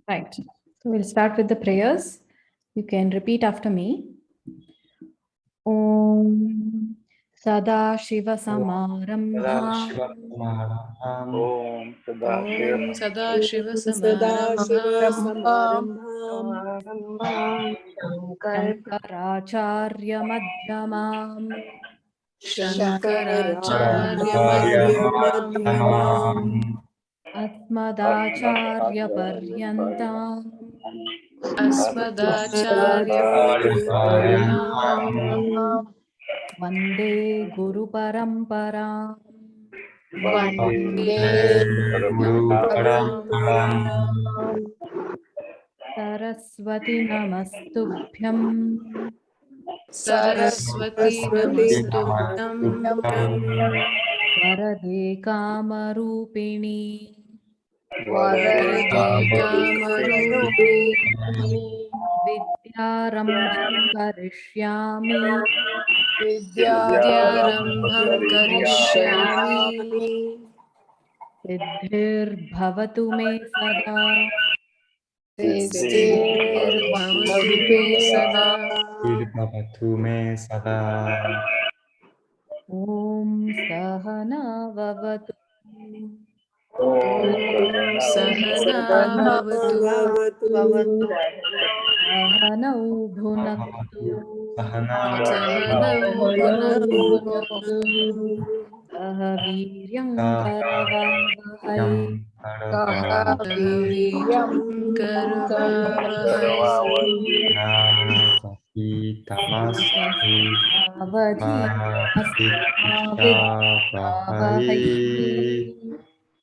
Right. So we'll start with the prayers. You can repeat after me. Om Sada Shiva Samarambha Om Om Sadashiva-Samaramбham Shankaracharya Madhyamam Shankaracharya-Madhyamam Asmadacharya Paryantam Asmadacharya-Paryantam Vande Guru Paramparam Vande Guru Paramparam Saraswati Namastubhyam Saraswati Namastubhyam Varade Kamarupini Varade Kamarupini Vidyarambham Karishyami Vidyarambham karishyami Siddhir Me Sada Siddhirbhavatu me sada Om Sahana Vavatu Om Sahana Bhavatu Sahanau Bhunaktu Sahanau Bhunaktu Saha Viryam Karavavahai Sahaviryam Karavavahai Avadhi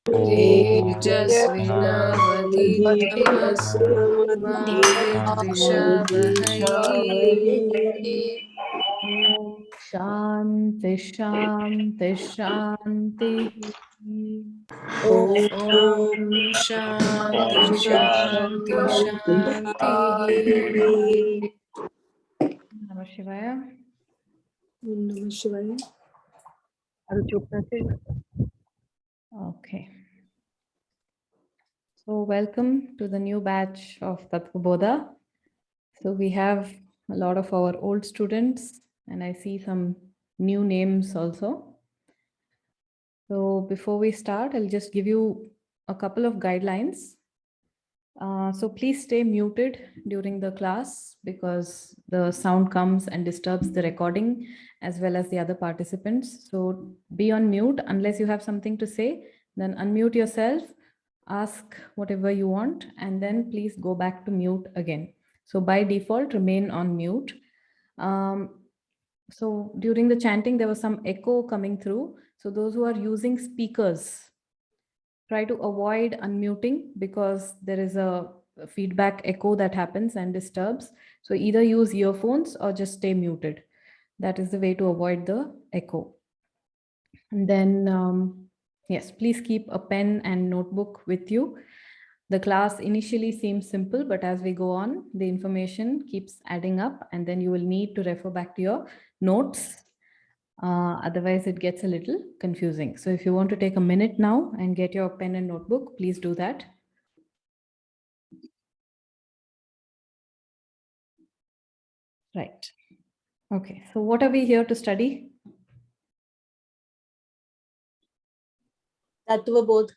Tejasvinavadhitamastu Ma Vidvishavahai Om Shanti Shanti Shanti Om Shanti Shanti Shanti Namah Shivaya. Namah Shivaya. Okay. So welcome to the new batch of Tattva Bodha. So we have a lot of our old students and I see some new names also. So before we start, I'll just give you a couple of guidelines. So please stay muted during the class because the sound comes and disturbs the recording as well as the other participants. So be on mute unless you have something to say, then unmute yourself, ask whatever you want, and then please go back to mute again. So by default, remain on mute. So during the chanting, there was some echo coming through. So those who are using speakers, try to avoid unmuting because there is a feedback echo that happens and disturbs. So either use earphones or just stay muted. That is the way to avoid the echo. And then, yes, please keep a pen and notebook with you. The class initially seems simple, but as we go on, the information keeps adding up and then you will need to refer back to your notes. Otherwise, it gets a little confusing. So if you want to take a minute now and get your pen and notebook, please do that. Right. Okay. So what are we here to study? Tattva Bodh.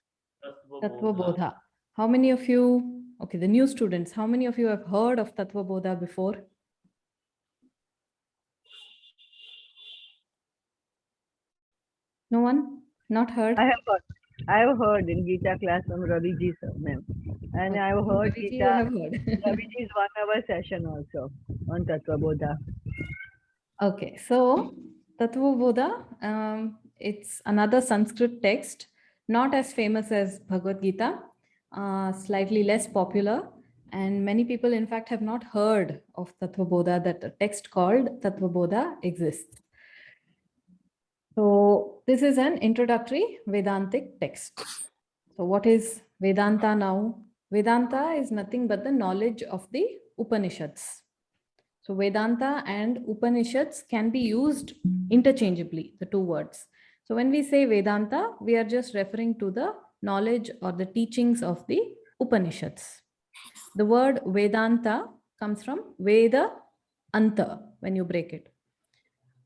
Tattva Bodha. How many of you, okay, the new students, how many of you have heard of Tattva Bodha before? No one? Not heard? I have heard in Gita class from Ravi ji sir, ma'am. And I have heard Ravi ji, Gita, you have heard. Ravi ji's 1 hour session also on Tattva Bodha. Okay, so Tattva Bodha, it's another Sanskrit text, not as famous as Bhagavad Gita, slightly less popular. And many people, in fact, have not heard of Tattva Bodha, that a text called Tattva Bodha exists. So this is an introductory Vedantic text. So what is Vedanta now? Vedanta is nothing but the knowledge of the Upanishads. So Vedanta and Upanishads can be used interchangeably, the two words. So when we say Vedanta, we are just referring to the knowledge or the teachings of the Upanishads. The word Vedanta comes from Veda Anta when you break it.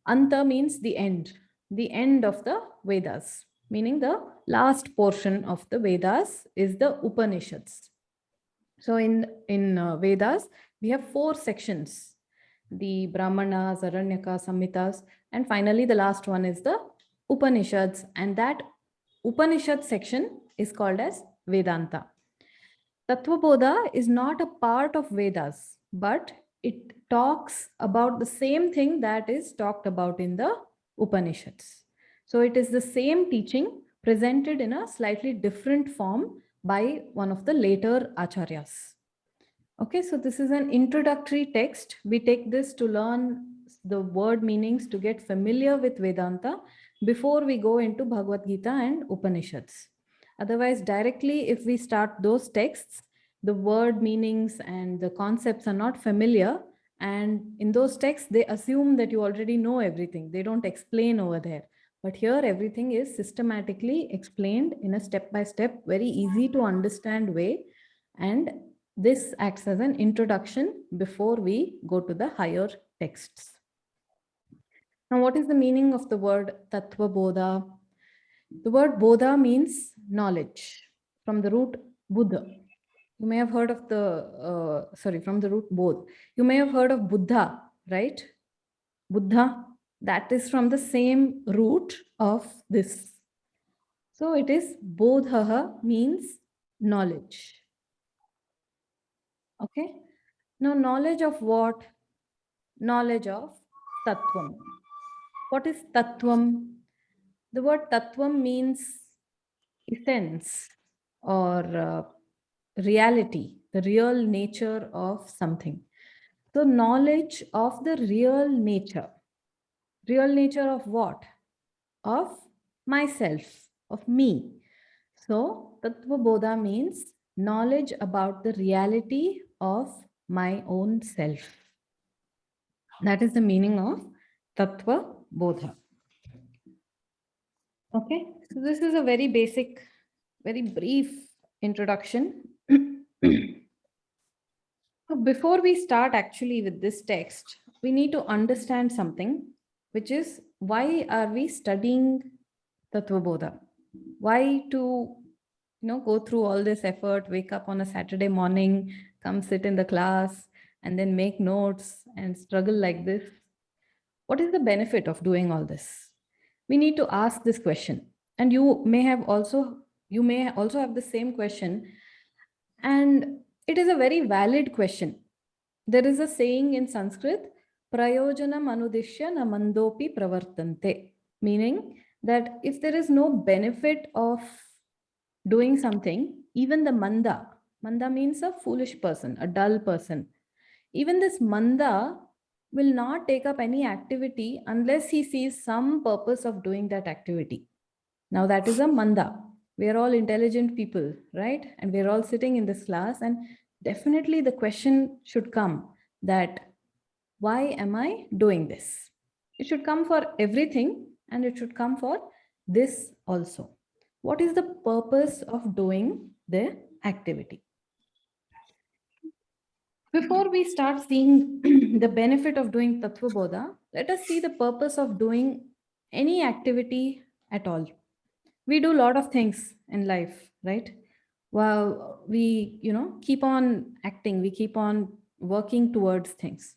Anta means the end of the Vedas, meaning the last portion of the Vedas is the Upanishads. So in Vedas, we have 4 sections, the Brahmanas, Aranyaka, Samhitas, and finally the last one is the Upanishads, and that Upanishad section is called as Vedanta. Tattvabodha is not a part of Vedas, but it talks about the same thing that is talked about in the Upanishads. So it is the same teaching presented in a slightly different form by one of the later acharyas. Okay, so this is an introductory text. We take this to learn the word meanings, to get familiar with Vedanta before we go into Bhagavad Gita and Upanishads. Otherwise, directly, if we start those texts, the word meanings and the concepts are not familiar. And in those texts, they assume that you already know everything. They don't explain over there. But here, everything is systematically explained in a step-by-step, very easy to understand way. And this acts as an introduction before we go to the higher texts. Now, what is the meaning of the word Tattvabodha? The word Bodha means knowledge, from the root Buddha. You may have heard of from the root Bodh. You may have heard of Buddha, right? Buddha, that is from the same root of this. So it is Bodhaha means knowledge. Okay. Now, knowledge of what? Knowledge of Tattvam. What is Tattvam? The word Tattvam means essence or reality, the real nature of something. So knowledge of the real nature. Real nature of what? Of myself, of me. So Tattvabodha means knowledge about the reality of my own self. That is the meaning of Tattvabodha. Okay, so this is a very basic, very brief introduction. So before we start actually with this text, we need to understand something, which is why are we studying Tattvabodha? Why to go through all this effort, wake up on a Saturday morning, come sit in the class, and then make notes and struggle like this? What is the benefit of doing all this? We need to ask this question. And you may also have the same question. And it is a very valid question. There is a saying in Sanskrit, prayojanam anudishya na mandopi pravartante, meaning that if there is no benefit of doing something, even the manda means a foolish person, a dull person. Even this manda will not take up any activity unless he sees some purpose of doing that activity. Now that is a manda. We are all intelligent people, right? And we're all sitting in this class, and definitely the question should come that why am I doing this? It should come for everything, and it should come for this also. What is the purpose of doing the activity? Before we start seeing the benefit of doing Tattvabodha, let us see the purpose of doing any activity at all. We do a lot of things in life, right? Well, we, keep on acting, we keep on working towards things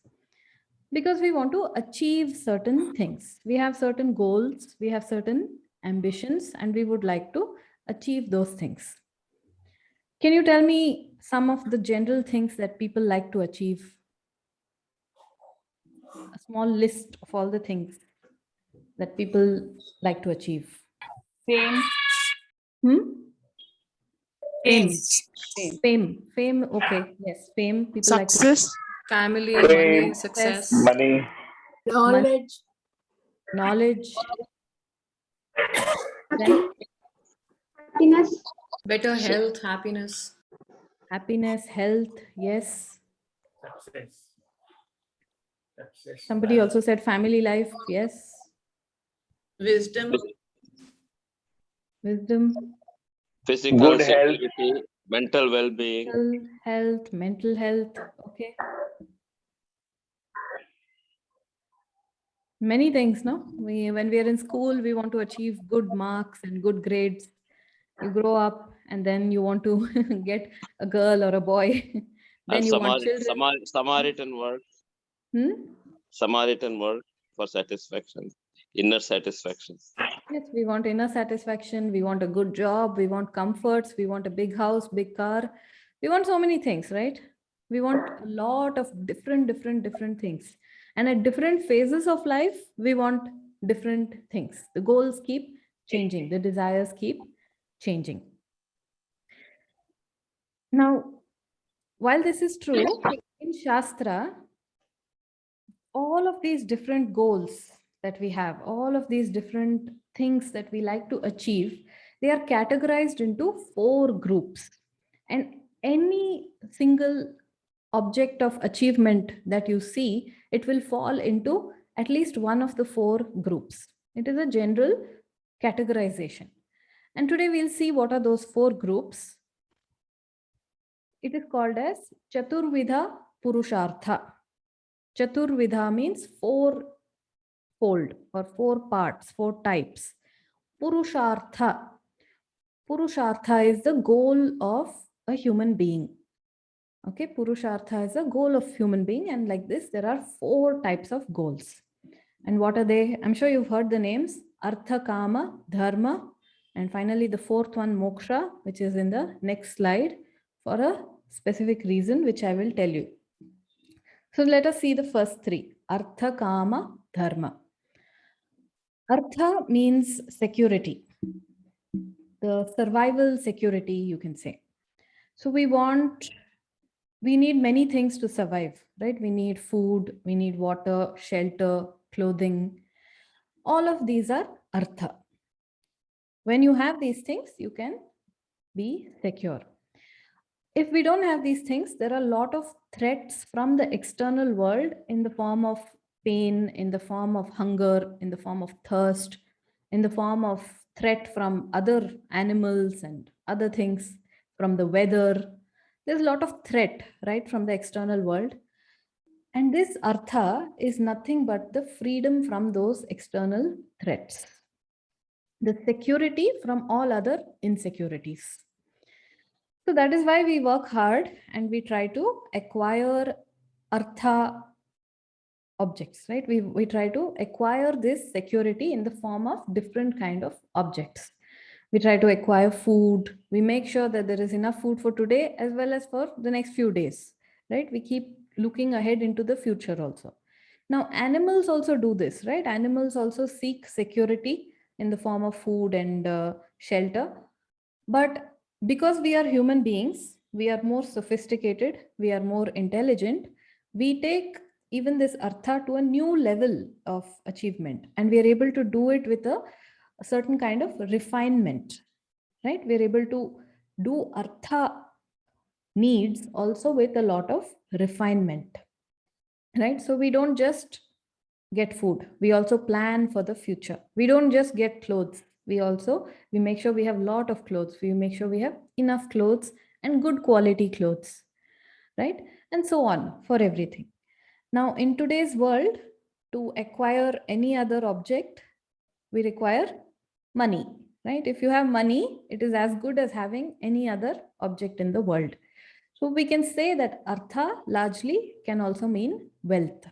because we want to achieve certain things. We have certain goals, we have certain ambitions, and we would like to achieve those things. Can you tell me some of the general things that people like to achieve? A small list of all the things that people like to achieve. Fame. Fame. Okay. Yes. Fame. People like to Success. Family, Fame, money, success. money, Knowledge. knowledge. Then Happiness. Better health, happiness. happiness, health. Yes. success. Somebody also said family life. Yes. Wisdom. Wisdom. Physical Good health. security, mental well-being, mental health. Okay. Many things, no? When we are in school, we want to achieve good marks and good grades. You grow up and then you want to get a girl or a boy. Then and you want children. Samaritan work, Hmm? Samaritan work for satisfaction, inner satisfaction. Yes, we want inner satisfaction. We want a good job. We want comforts. We want a big house, big car. We want so many things, right? We want a lot of different things. And at different phases of life, we want different things. The goals keep changing. The desires keep changing. Now, while this is true, in Shastra, all of these different goals that we have, all of these different things that we like to achieve, they are categorized into 4 groups. And any single object of achievement that you see, it will fall into at least one of the 4 groups. It is a general categorization. And today we'll see what are those 4 groups. It is called as Chaturvidha Purushartha. Chaturvidha means 4-fold or 4 parts, 4 types. Purushartha. Purushartha is the goal of a human being. Okay, Purushartha is a goal of human being, and like this, there are 4 types of goals. And what are they? I'm sure you've heard the names: Artha, Kama, Dharma, and finally the 4th one, Moksha, which is in the next slide for a specific reason, which I will tell you. So let us see the first 3. Artha, Kama, Dharma. Artha means security, the survival security, you can say. So we need many things to survive, right? We need food, we need water, shelter, clothing. All of these are Artha. When you have these things, you can be secure. If we don't have these things, there are a lot of threats from the external world in the form of pain, in the form of hunger, in the form of thirst, in the form of threat from other animals and other things, from the weather. There's a lot of threat, right, from the external world. And this Artha is nothing but the freedom from those external threats, the security from all other insecurities. So that is why we work hard and we try to acquire Artha objects, right? We try to acquire this security in the form of different kind of objects. We try to acquire food. We make sure that there is enough food for today as well as for the next few days, right? We keep looking ahead into the future also. Now, animals also do this, right? Animals also seek security in the form of food and shelter. But because we are human beings, we are more sophisticated, we are more intelligent, we take even this Artha to a new level of achievement, and we are able to do it with a certain kind of refinement, right? We are able to do Artha needs also with a lot of refinement, right? So we don't just get food, we also plan for the future. We don't just get clothes, we make sure we have a lot of clothes, we make sure we have enough clothes and good quality clothes, right? And so on for everything. Now, in today's world, to acquire any other object, we require money, right? If you have money, it is as good as having any other object in the world. So we can say that Artha largely can also mean wealth,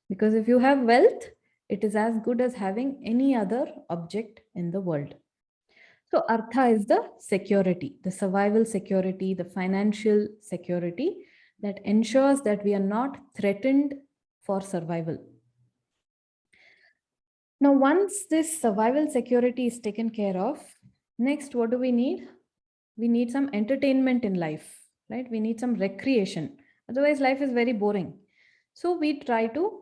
because if you have wealth, it is as good as having any other object in the world. So Artha is the security, the survival security, the financial security that ensures that we are not threatened for survival. Now, once this survival security is taken care of, next, what do we need? We need some entertainment in life, right? We need some recreation. Otherwise, life is very boring. So we try to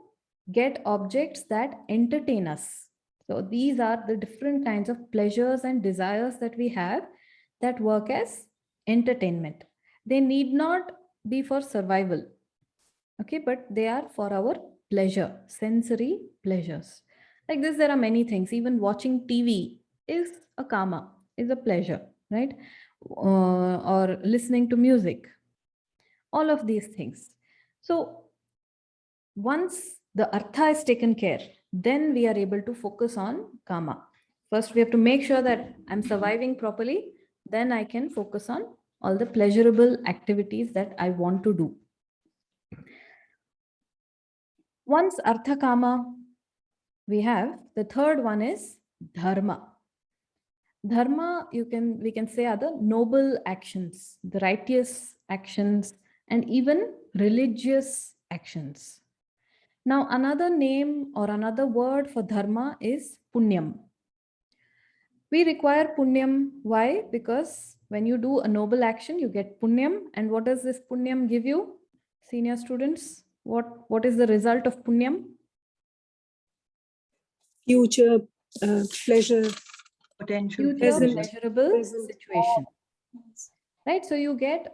get objects that entertain us. So these are the different kinds of pleasures and desires that we have that work as entertainment. They need not be for survival, okay, but they are for our pleasure, sensory pleasures. Like this, there are many things. Even watching TV is a kama, is a pleasure, right? or listening to music, all of these things. So once the artha is taken care, then we are able to focus on kama. First, we have to make sure that I'm surviving properly. Then I can focus on all the pleasurable activities that I want to do. Once artha kama we have, the third one is dharma. Dharma, we can say, are the noble actions, the righteous actions, and even religious actions. Now, another name or another word for dharma is punyam. We require punyam. Why? Because when you do a noble action, you get punyam. And what does this punyam give you, senior students? What is the result of punyam? Future pleasure. Potential. Future Present. pleasurable Present. situation. Right? So you get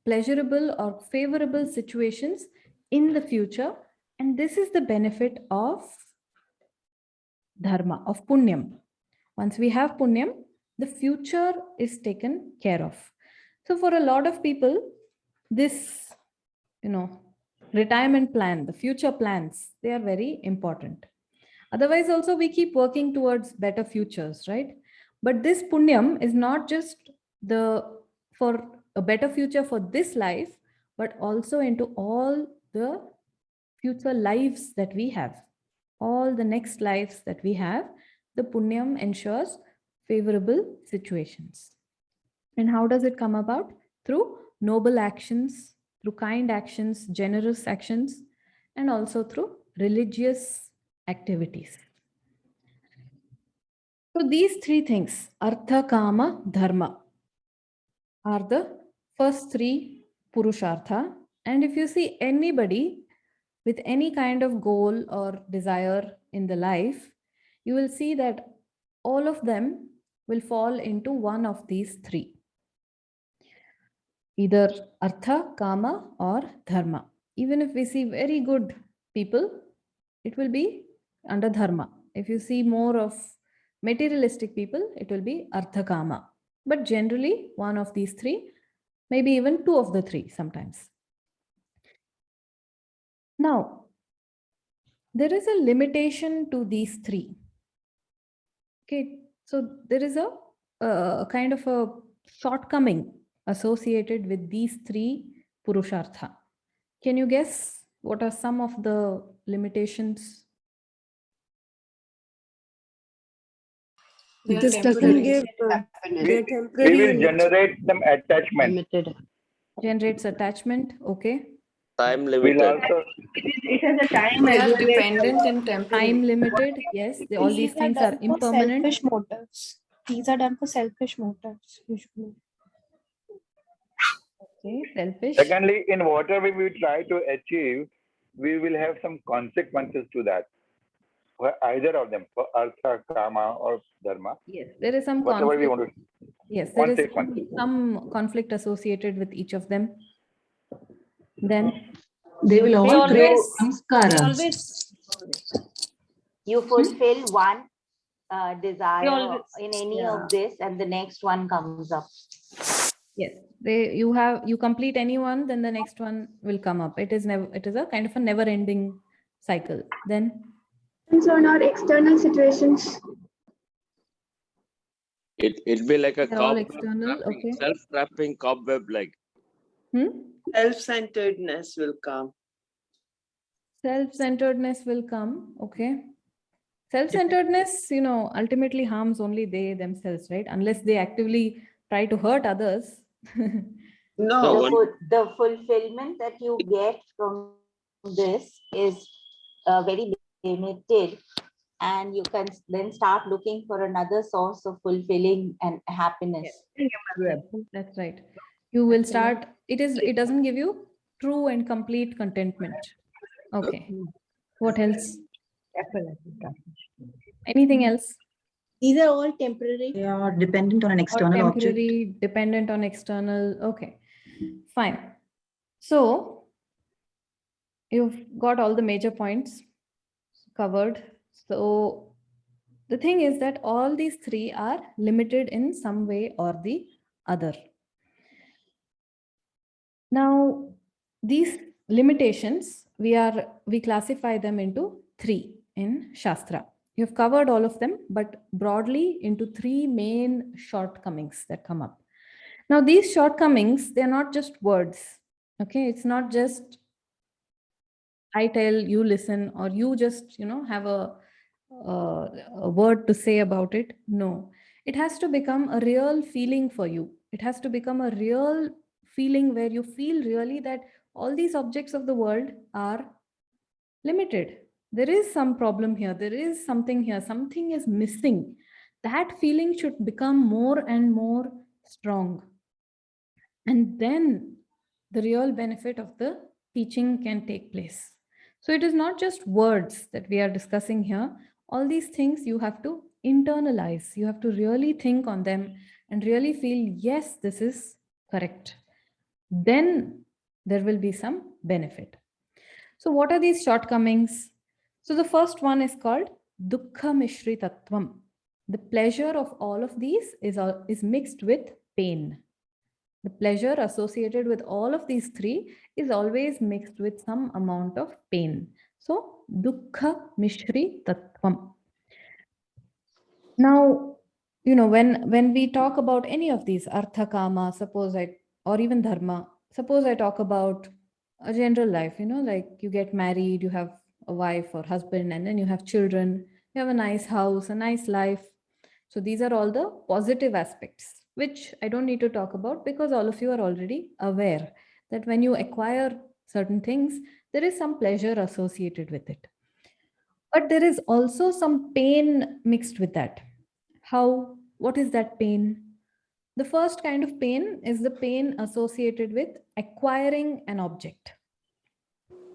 pleasurable or favorable situations in the future. And this is the benefit of dharma, of punyam. Once we have punyam, the future is taken care of. So for a lot of people, this, retirement plan, the future plans, they are very important. Otherwise, also we keep working towards better futures, right? But this punyam is not just for a better future for this life, but also into all the future lives that we have, all the next lives that we have. The punyam ensures favorable situations. And how does it come about? Through noble actions, through kind actions, generous actions, and also through religious activities. So these three things, artha, kama, dharma, are the first three purushartha. And if you see anybody with any kind of goal or desire in the life, you will see that all of them will fall into one of these three. Either artha, kama, or dharma. Even if we see very good people, it will be under dharma. If you see more of materialistic people, it will be artha, kama. But generally, one of these three, maybe even two of the three sometimes. Now, there is a limitation to these three. Okay, so there is a kind of a shortcoming associated with these three purushartha. Can you guess what are some of the limitations? They are This doesn't temporary. give. They're We temporary. will and generate some attachment. Limited. Generates attachment, okay. Time We'll limited. also It has a time They as are well as dependent and temporary. Time limited, yes. All these things are done for impermanent. selfish motives. These are done for selfish motives usually. Okay, selfish. secondly, in whatever we try to achieve, we will have some consequences to that. For either of them, for artha, kama, or dharma, Yes, there is some whatever we conflict. want to. Yes, there is Consequences. some conflict associated with each of them. Then They will all always- create They samskaras. always You fulfill one desire always- in any yeah. of this and the next one comes up. yes, you complete any one, then the next one will come up. It is a kind of a never-ending cycle. Then Depends on our external situations. It'd be like a they're all cobweb external, wrapping, okay. self-wrapping cobweb like. Self-centeredness will come. Self-centeredness will come, okay. Self-centeredness, ultimately harms only they themselves, right? Unless they actively try to hurt others. No, The, one- the fulfillment that you get from this is very limited, and you can then start looking for another source of fulfilling and happiness. That's right. You will start, it doesn't give you true and complete contentment. Okay. What else? Anything else? These are all temporary. They are dependent on an Or external object. temporary, dependent on external. Okay, fine. So you've got all the major points covered. So the thing is that all these three are limited in some way or the other. Now, these limitations, we classify them into 3 in Shastra. You've covered all of them, but broadly into 3 main shortcomings that come up. Now, these shortcomings, they're not just words. Okay, it's not just I tell, you listen, or you just, have a word to say about it. No, it has to become a real feeling for you. It has to become a real feeling where you feel really that all these objects of the world are limited. There is some problem here. There is something here. Something is missing. That feeling should become more and more strong. And then the real benefit of the teaching can take place. So it is not just words that we are discussing here. All these things you have to internalize. You have to really think on them and really feel, yes, this is correct. Then there will be some benefit. So what are these shortcomings? So the first one is called Dukkha Mishri Tattvam. The pleasure of all of these is mixed with pain. The pleasure associated with all of these 3 is always mixed with some amount of pain. So, Dukkha Mishri Tattvam. Now, when we talk about any of these, Artha, Kama, or even Dharma, suppose I talk about a general life, like you get married, you have a wife or husband, and then you have children, you have a nice house, a nice life. So these are all the positive aspects, which I don't need to talk about because all of you are already aware that when you acquire certain things, there is some pleasure associated with it. But there is also some pain mixed with that. How? What is that pain? The first kind of pain is the pain associated with acquiring an object,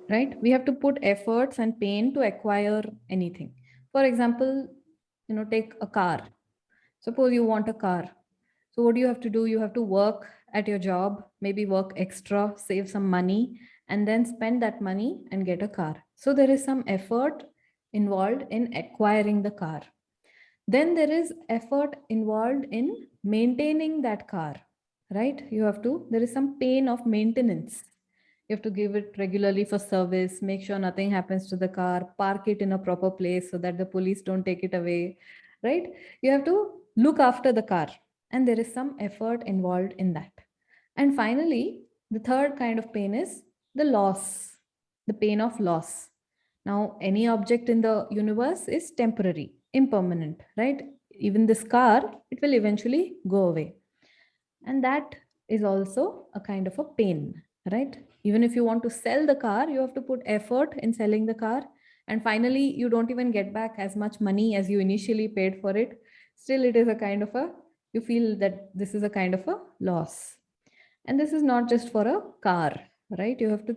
right? We have to put efforts and pain to acquire anything. For example, take a car. Suppose you want a car. So what do you have to do? You have to work at your job, maybe work extra, save some money, and then spend that money and get a car. So there is some effort involved in acquiring the car. Then there is effort involved in maintaining that car, right? There is some pain of maintenance. You have to give it regularly for service, make sure nothing happens to the car, park it in a proper place so that the police don't take it away, right? You have to look after the car, and there is some effort involved in that. And finally, the third kind of pain is the loss, the pain of loss. Now, any object in the universe is temporary, impermanent, right? Even this car, it will eventually go away. And that is also a kind of a pain, right? Even if you want to sell the car, you have to put effort in selling the car. And finally, you don't even get back as much money as you initially paid for it. Still, it is a kind of you feel that this is a kind of a loss. And this is not just for a car, right? You have to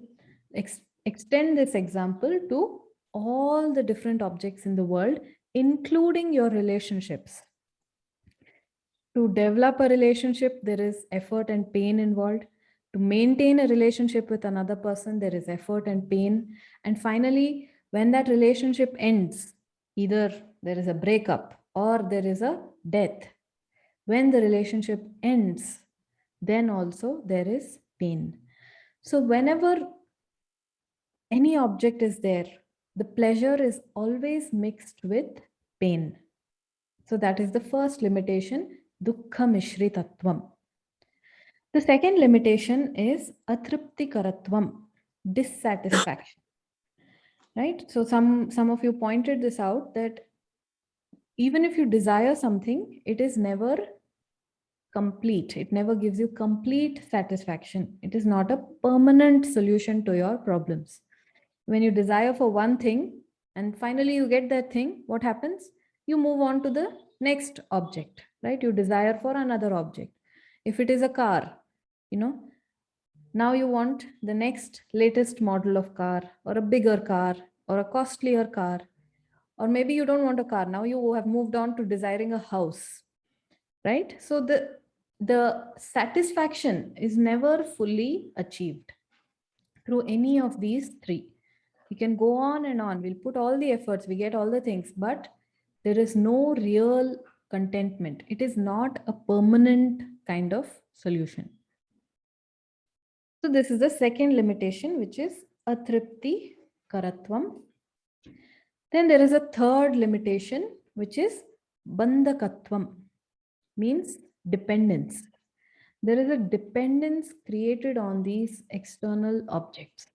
extend this example to all the different objects in the world, including your relationships. To develop a relationship, there is effort and pain involved. To maintain a relationship with another person, there is effort and pain. And finally, when that relationship ends, either there is a breakup or there is a death. When the relationship ends, then also there is pain. So whenever any object is there, the pleasure is always mixed with pain. So that is the first limitation, Dukkha Mishri Tattvam. The second limitation is Atripti Karatvam, dissatisfaction. Right? So some of you pointed this out, that even if you desire something, it is never complete. It never gives you complete satisfaction. It is not a permanent solution to your problems. When you desire for one thing and finally you get that thing, what happens? You move on to the next object, right? You desire for another object. If it is a car, now you want the next latest model of car, or a bigger car, or a costlier car, or maybe you don't want a car. Now you have moved on to desiring a house, right? So the satisfaction is never fully achieved through any of these 3. We can go on and on. We'll put all the efforts, we get all the things, but there is no real contentment. It is not a permanent kind of solution. So this is the second limitation, which is atripti karatvam. Then there is a third limitation, which is bandhakatvam, means dependence. There is a dependence created on these external objects.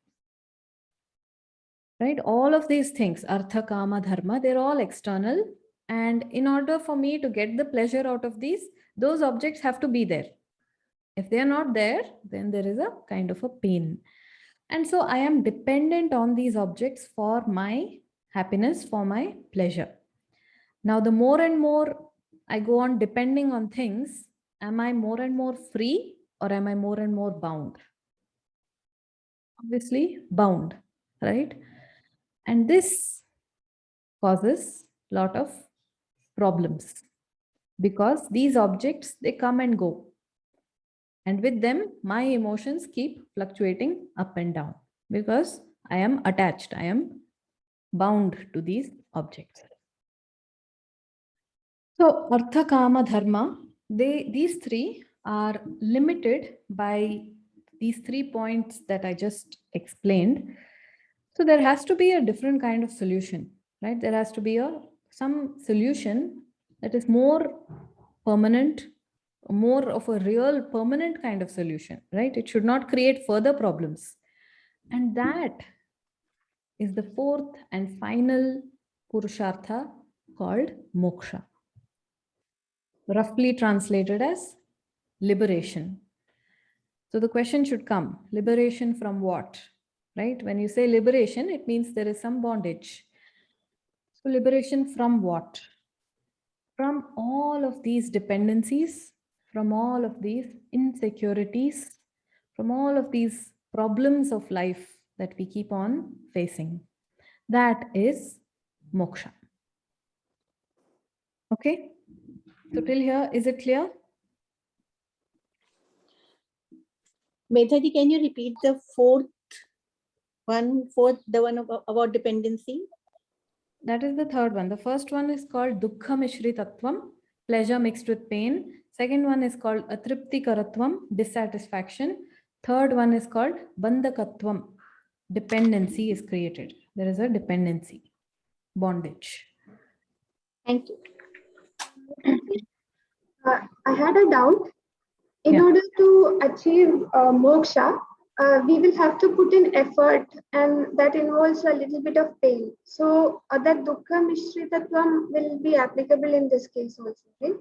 Right? All of these things, artha, kama, dharma, they're all external. And in order for me to get the pleasure out of these, those objects have to be there. If they are not there, then there is a kind of a pain. And so I am dependent on these objects for my happiness, for my pleasure. Now, the more and more I go on depending on things, am I more and more free or am I more and more bound? Obviously, bound, right? And this causes a lot of problems because these objects, they come and go. And with them, my emotions keep fluctuating up and down because I am attached, I am bound to these objects. So, artha, kama, dharma, these three are limited by these 3 points that I just explained. So there has to be a different kind of solution, right? There has to be some solution that is more permanent, more of a real permanent kind of solution, right? It should not create further problems. And that is the fourth and final Purushartha called moksha. Roughly translated as liberation. So the question should come, liberation from what? Right? When you say liberation, it means there is some bondage. So liberation from what? From all of these dependencies, from all of these insecurities, from all of these problems of life that we keep on facing. That is moksha. Okay? So till here, is it clear? Medhaji, can you repeat the fourth, the one about dependency? That is the third one. The first one is called dukkha mishritatvam, pleasure mixed with pain. Second one is called atripti karatvam, dissatisfaction. Third one is called bandhakatvam, dependency is created. There is a dependency, bondage. Thank you. I had a doubt. In Yeah. order to achieve moksha, we will have to put in effort, and that involves a little bit of pain. So that dukkha mishritatvam will be applicable in this case also, right?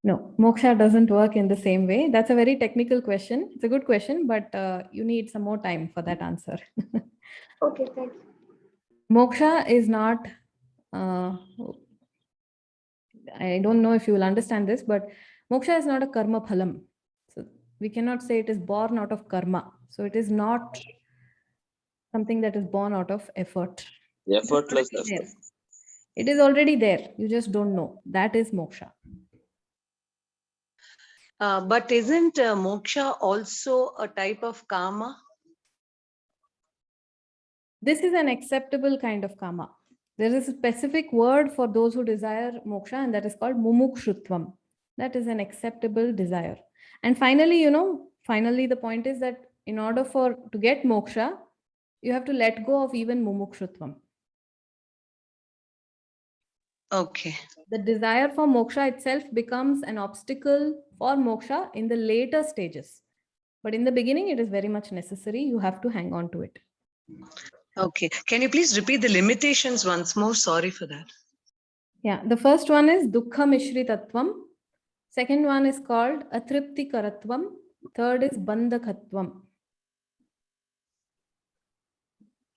No, moksha doesn't work in the same way. That's a very technical question. It's a good question, but you need some more time for that answer. Okay, thanks. Moksha is not, I don't know if you will understand this, but moksha is not a karma phalam. So we cannot say it is born out of karma. So it is not something that is born out of effort. Effortless It is already effort. there. It is already there. You just don't know. That is moksha. But isn't moksha also a type of karma? This is an acceptable kind of karma. There is a specific word for those who desire moksha, and that is called mumukshutvam. That is an acceptable desire. And finally, the point is that in order to get moksha, you have to let go of even mumukshutvam. Okay. The desire for moksha itself becomes an obstacle for moksha in the later stages. But in the beginning, it is very much necessary. You have to hang on to it. Okay. Can you please repeat the limitations once more? Sorry for that. Yeah, the first one is dukkha mishritatvam. Second one is called atripti karatvam. Third is bandhakatvam.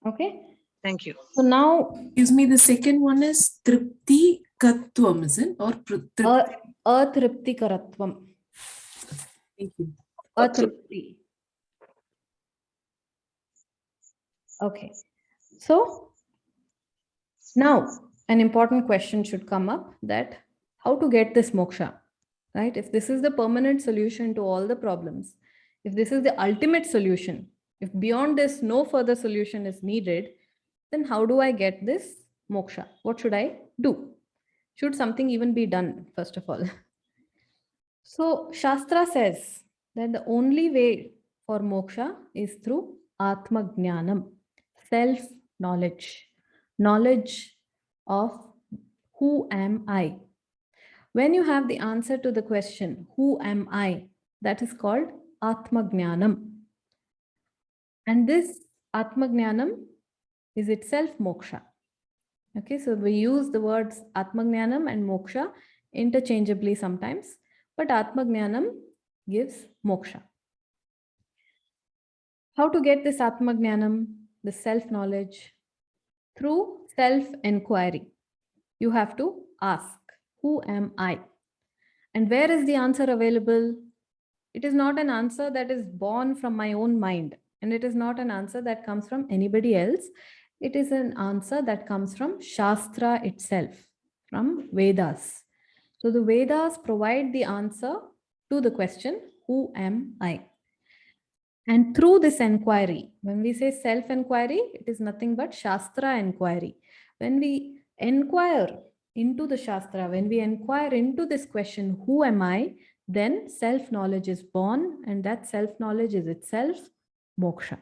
Okay. Thank you. So now, Excuse me, the second one is Tripti Katvam, is it? Or atripti karatvam. Thank you. Atripti. Okay. So now an important question should come up, that how to get this moksha, right? If this is the permanent solution to all the problems, if this is the ultimate solution, if beyond this no further solution is needed, then how do I get this moksha? What should I do? Should something even be done, first of all? So Shastra says that the only way for moksha is through Atma Jnanam, self-knowledge, knowledge of who am I. When you have the answer to the question, who am I, that is called Atma Jnanam. And this Atma Jnanam is itself moksha. Okay, so we use the words Atma Jnanam and moksha interchangeably sometimes, but Atma Jnanam gives moksha. How to get this Atma Jnanam, the self-knowledge? Through self-enquiry. You have to ask, who am I? And where is the answer available? It is not an answer that is born from my own mind, and it is not an answer that comes from anybody else. It is an answer that comes from Shastra itself, from Vedas. So the Vedas provide the answer to the question, who am I? And through this inquiry, when we say self-inquiry, it is nothing but Shastra inquiry. When we inquire into the Shastra, when we inquire into this question, who am I? Then self-knowledge is born, and that self-knowledge is itself moksha.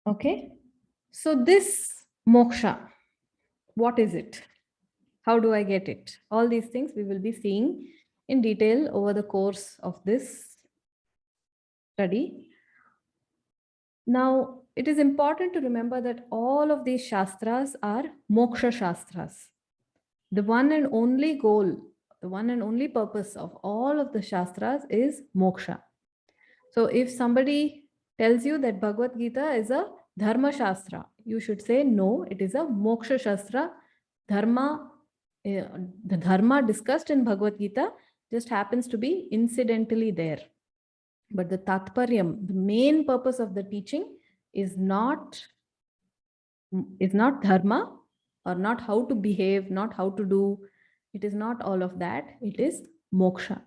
Okay, so this moksha, what is it? How do I get it? All these things we will be seeing in detail over the course of this study. Now, it is important to remember that all of these shastras are moksha shastras. The one and only goal, the one and only purpose of all of the shastras is moksha. So if somebody tells you that Bhagavad Gita is a dharma shastra, you should say no, it is a moksha shastra. Dharma, the dharma discussed in Bhagavad Gita just happens to be incidentally there. But the tatparyam, the main purpose of the teaching is not dharma, or not how to behave, not how to do. It is not all of that. It is moksha.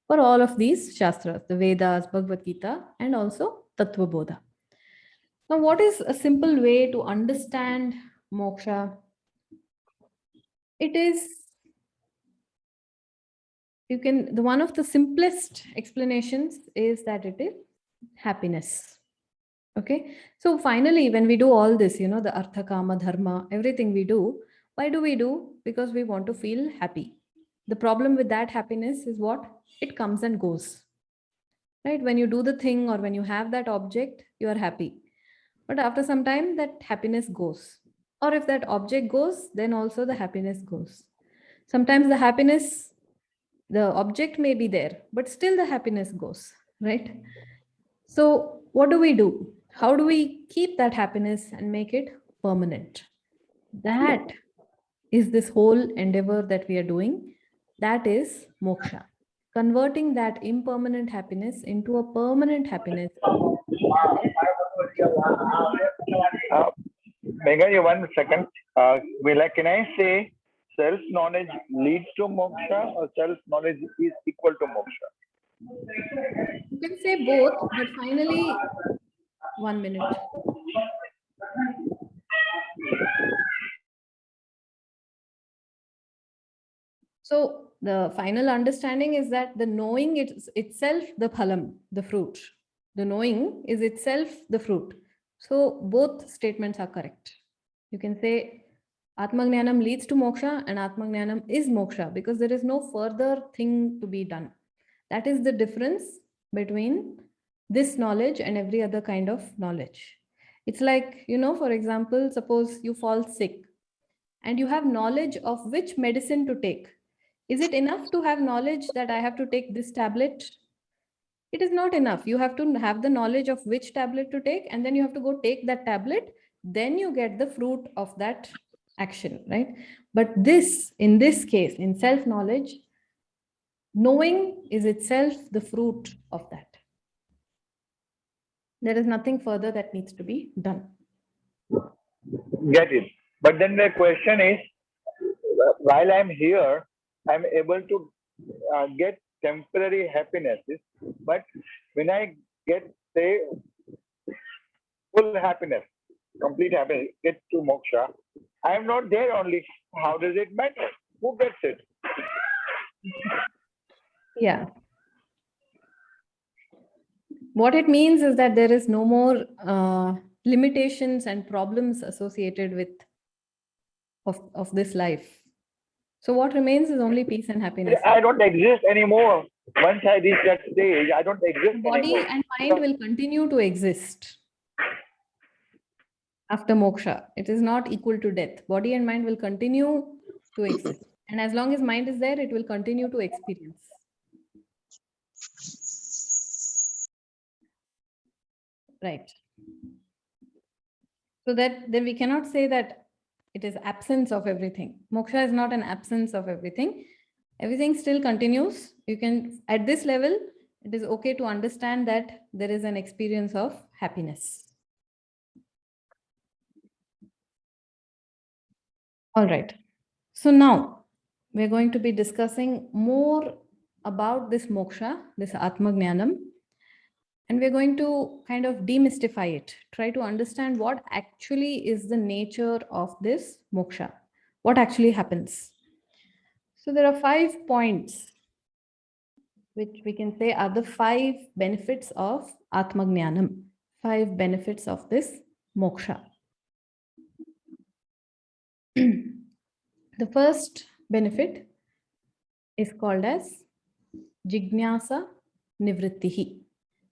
For all of these shastras, the Vedas, Bhagavad Gita, and also Tattva Bodha. Now, what is a simple way to understand moksha? It is, one of the simplest explanations is that it is happiness. Okay, so finally, when we do all this, the artha, kama, dharma, everything we do, why do we do? Because we want to feel happy. The problem with that happiness is what? It comes and goes. Right? When you do the thing or when you have that object, you are happy. But after some time, that happiness goes. Or if that object goes, then also the happiness goes. Sometimes the object may be there, but still the happiness goes, right? So what do? How do we keep that happiness and make it permanent? That is this whole endeavor that we are doing. That is moksha. Converting that impermanent happiness into a permanent happiness. Megha, 1 second. Can I say self-knowledge leads to moksha, or self-knowledge is equal to moksha? You can say both, but finally, 1 minute. So the final understanding is that the knowing is itself the phalam, the fruit. The knowing is itself the fruit. So both statements are correct. You can say Atma Jnanam leads to moksha and Atma Jnanam is moksha, because there is no further thing to be done. That is the difference between this knowledge and every other kind of knowledge. It's like, for example, suppose you fall sick and you have knowledge of which medicine to take. Is it enough to have knowledge that I have to take this tablet? It is not enough. You have to have the knowledge of which tablet to take, and then you have to go take that tablet. Then you get the fruit of that action, right? But in this case, in self-knowledge, knowing is itself the fruit of that. There is nothing further that needs to be done. Get it. But then the question is, while I'm here, I'm able to get temporary happinesses, but when I get, say, full happiness, complete happiness, get to moksha, I'm not there only. How does it matter? Who gets it? Yeah. What it means is that there is no more limitations and problems associated with of this life. So what remains is only peace and happiness. I don't exist anymore. Once I reach that stage, I don't exist Body anymore. and mind will continue to exist after moksha. It is not equal to death. Body and mind will continue to exist. And as long as mind is there, it will continue to experience. Right. So that then we cannot say that it is absence of everything. Moksha is not an absence of everything. Everything still continues. You can, at this level, it is okay to understand that there is an experience of happiness. All right. So now we're going to be discussing more about this moksha, this Atma Jnanam, and we're going to kind of demystify it, try to understand what actually is the nature of this moksha, what actually happens. So there are 5 points which we can say are the 5 benefits of Atma Jnanam, 5 benefits of this moksha. The first benefit is called as Jignasa Nivrittihi,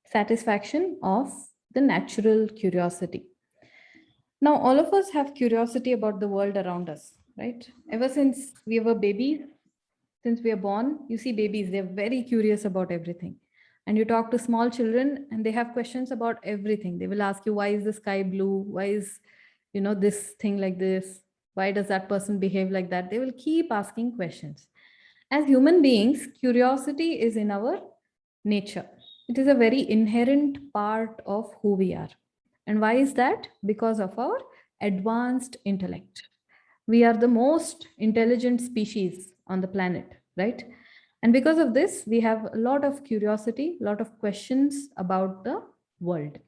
satisfaction of the natural curiosity. Now, all of us have curiosity about the world around us, right? Ever since we were babies, since we are born, you see babies, they're very curious about everything. And you talk to small children and they have questions about everything. They will ask you, why is the sky blue? Why is, this thing like this? Why does that person behave like that? They will keep asking questions. As human beings, curiosity is in our nature. It is a very inherent part of who we are. And why is that? Because of our advanced intellect. We are the most intelligent species on the planet, right? And because of this, we have a lot of curiosity, a lot of questions about the world.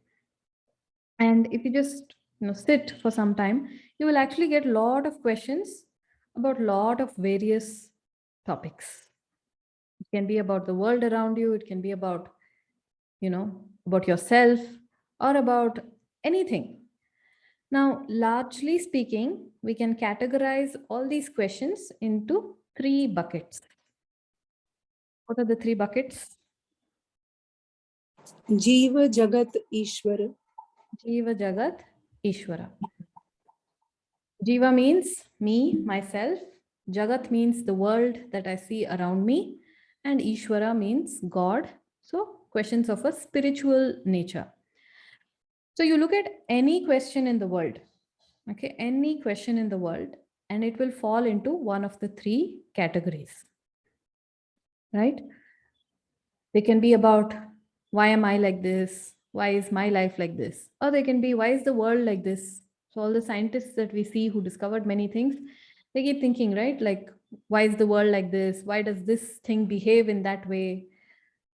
And if you just sit for some time, you will actually get a lot of questions about a lot of various topics. It can be about the world around you. It can be about, about yourself or about anything. Now, largely speaking, we can categorize all these questions into 3 buckets. What are the 3 buckets? Jiva, Jagat, Ishvara. Jiva, Jagat, Ishvara. Jiva means me, myself. Jagat means the world that I see around me. And Ishvara means God. So questions of a spiritual nature. So you look at any question in the world, okay, any question in the world, and it will fall into one of the 3 categories, right? They can be about, why am I like this? Why is my life like this? Or they can be, why is the world like this? So all the scientists that we see who discovered many things, they keep thinking, right? Like, why is the world like this? Why does this thing behave in that way?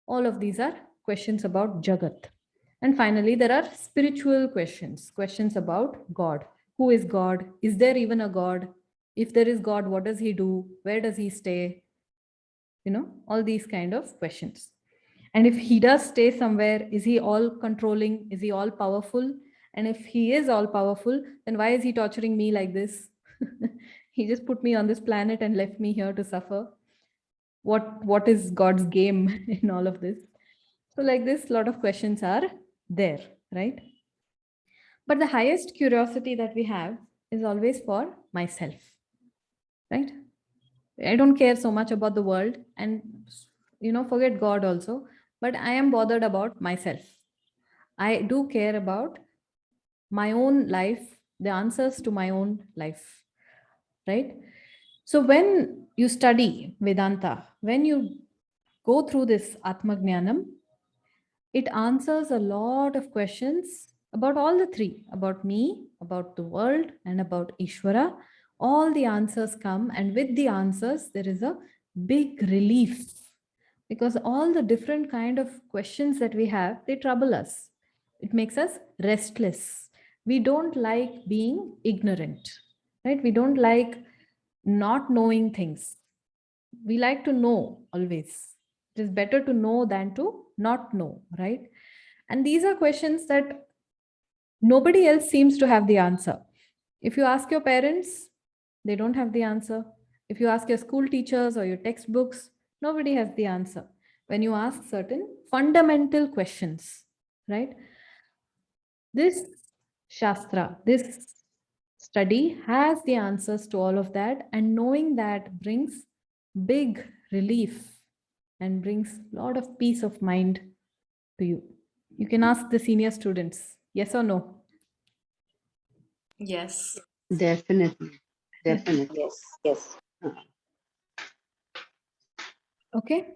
All of these are questions about Jagat. And finally, there are spiritual questions, questions about God. Who is God? Is there even a God? If there is God, what does he do? Where does he stay? All these kind of questions. And if he does stay somewhere, is he all controlling? Is he all powerful? And if he is all powerful, then why is he torturing me like this? He just put me on this planet and left me here to suffer. What is God's game in all of this? So like this, a lot of questions are there, right? But the highest curiosity that we have is always for myself, right? I don't care so much about the world and, forget God also, but I am bothered about myself. I do care about my own life, the answers to my own life, right? So when you study Vedanta, when you go through this Atma Jnanam, it answers a lot of questions about all the 3, about me, about the world, and about Ishvara. All the answers come, and with the answers, there is a big relief, because all the different kind of questions that we have, they trouble us. It makes us restless. We don't like being ignorant, right? We don't like not knowing things. we like to know always. It is better to know than to not know, right? And these are questions that nobody else seems to have the answer. If you ask your parents, they don't have the answer. If you ask your school teachers or your textbooks, nobody has the answer. When you ask certain fundamental questions, right? This Shastra, this study has the answers to all of that, and knowing that brings big relief and brings a lot of peace of mind to you. You can ask the senior students, yes or no? Yes. Definitely. Definitely. Yes, yes. Okay.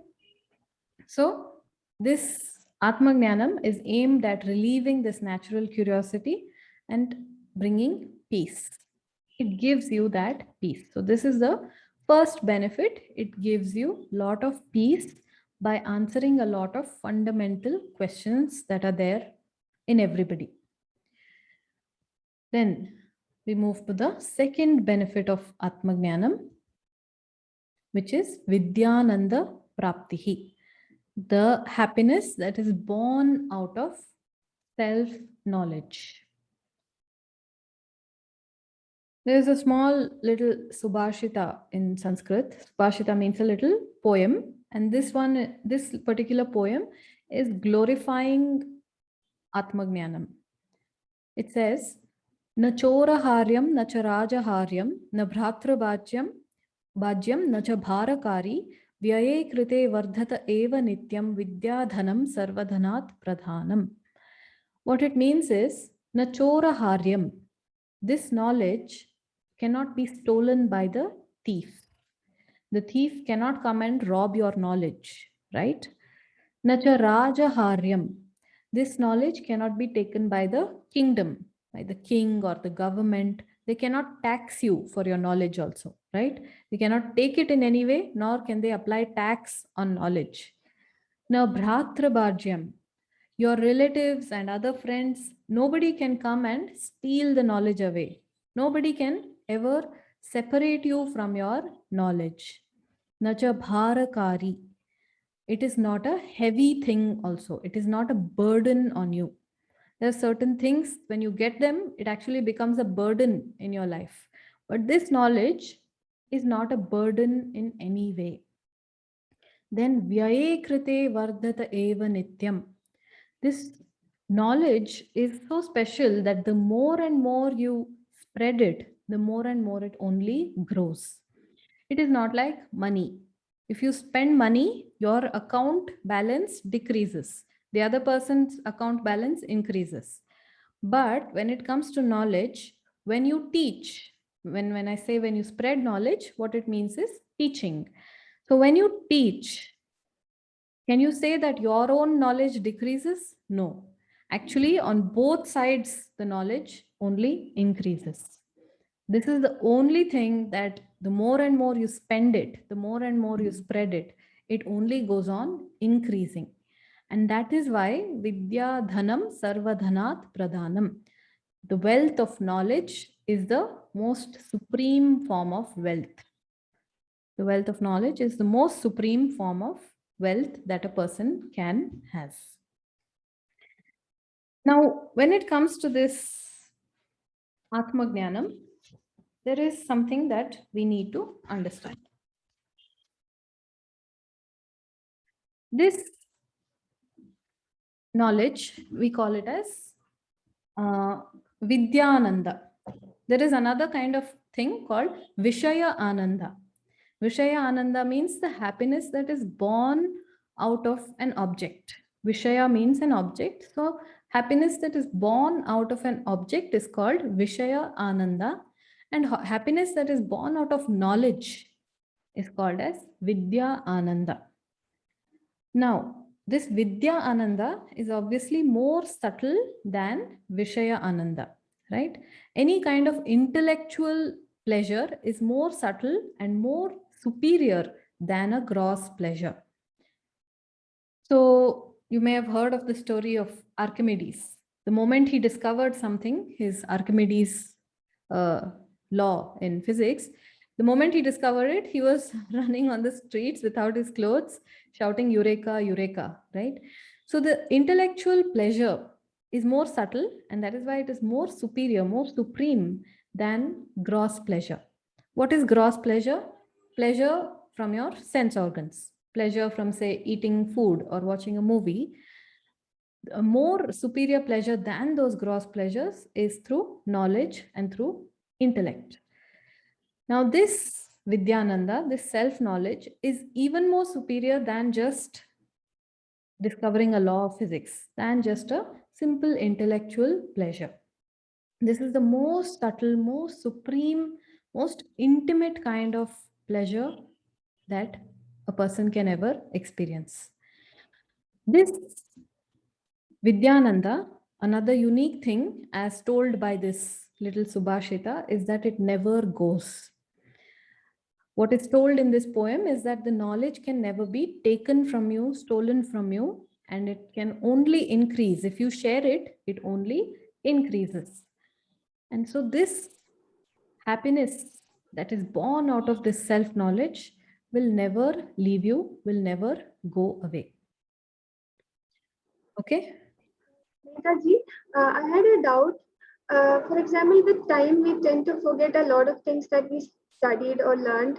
So this Atmajnanam is aimed at relieving this natural curiosity and bringing peace. It gives you that peace. So this is the first benefit. It gives you a lot of peace by answering a lot of fundamental questions that are there in everybody. Then we move to the second benefit of Atmajnanam, which is Vidyananda Praptihi, the happiness that is born out of self-knowledge. There is a small little Subhashita in Sanskrit. Subhashita means a little poem. And this particular poem is glorifying Atmajnanam. It says, Na choraharyam, na cha rajaharyam, na bhratrabhajyam, na cha bharakari, vyaye krite vardhata eva nityam vidyadhanam sarvadhanat pradhanam. What it means is, na choraharyam. This knowledge cannot be stolen by the thief. The thief cannot come and rob your knowledge, right? Nacha rajaharyam. This knowledge cannot be taken by the kingdom, by the king or the government. They cannot tax you for your knowledge also, right? They cannot take it in any way, nor can they apply tax on knowledge. Now, bhratrabhajyam. Your relatives and other friends, nobody can come and steal the knowledge away. Nobody can ever separate you from your knowledge. Nacha bharakari. It is not a heavy thing also. It is not a burden on you. There are certain things, when you get them, it actually becomes a burden in your life. But this knowledge is not a burden in any way. Then vyaye krite vardhata eva nityam. This knowledge is so special that the more and more you spread it, the more and more it only grows. It is not like money. If you spend money, your account balance decreases. The other person's account balance increases. But when it comes to knowledge, when you teach, when I say when you spread knowledge, what it means is teaching. So when you teach, can you say that your own knowledge decreases? No. Actually, on both sides, the knowledge only increases. This is the only thing that the more and more you spend it, the more and more you spread it, it only goes on increasing. And that is why Vidya Dhanam Sarvadhanat Pradhanam. The wealth of knowledge is the most supreme form of wealth. The wealth of knowledge is the most supreme form of wealth that a person can have. Now, when it comes to this Atmajnanam, there is something that we need to understand. This knowledge, we call it as Vidyananda. There is another kind of thing called Vishaya Ananda. Vishaya Ananda means the happiness that is born out of an object. Vishaya means an object. So happiness that is born out of an object is called Vishaya Ananda. And happiness that is born out of knowledge is called as Vidya Ananda. Now, this Vidya Ananda is obviously more subtle than Vishaya Ananda, right? Any kind of intellectual pleasure is more subtle and more superior than a gross pleasure. So you may have heard of the story of Archimedes. The moment he discovered something, his Archimedes law in physics, The moment he discovered it, he was running on the streets without his clothes, shouting Eureka, Eureka, right? So the intellectual pleasure is more subtle, and that is why it is more superior, more supreme than gross pleasure. What is gross pleasure? Pleasure from your sense organs, pleasure from, say, eating food or watching a movie. A more superior pleasure than those gross pleasures is through knowledge and through intellect. Now, this Vidyananda, this self-knowledge, is even more superior than just discovering a law of physics, than just a simple intellectual pleasure. This is the most subtle, most supreme, most intimate kind of pleasure that a person can ever experience. This Vidyananda, another unique thing, as told by this little Subhashita, is that it never goes. What is told in this poem is that the knowledge can never be taken from you, stolen from you, and it can only increase. If you share it, it only increases. And so this happiness that is born out of this self-knowledge will never leave you, will never go away. Okay? Neetaji, I had a doubt. For example, with time, we tend to forget a lot of things that we studied or learned.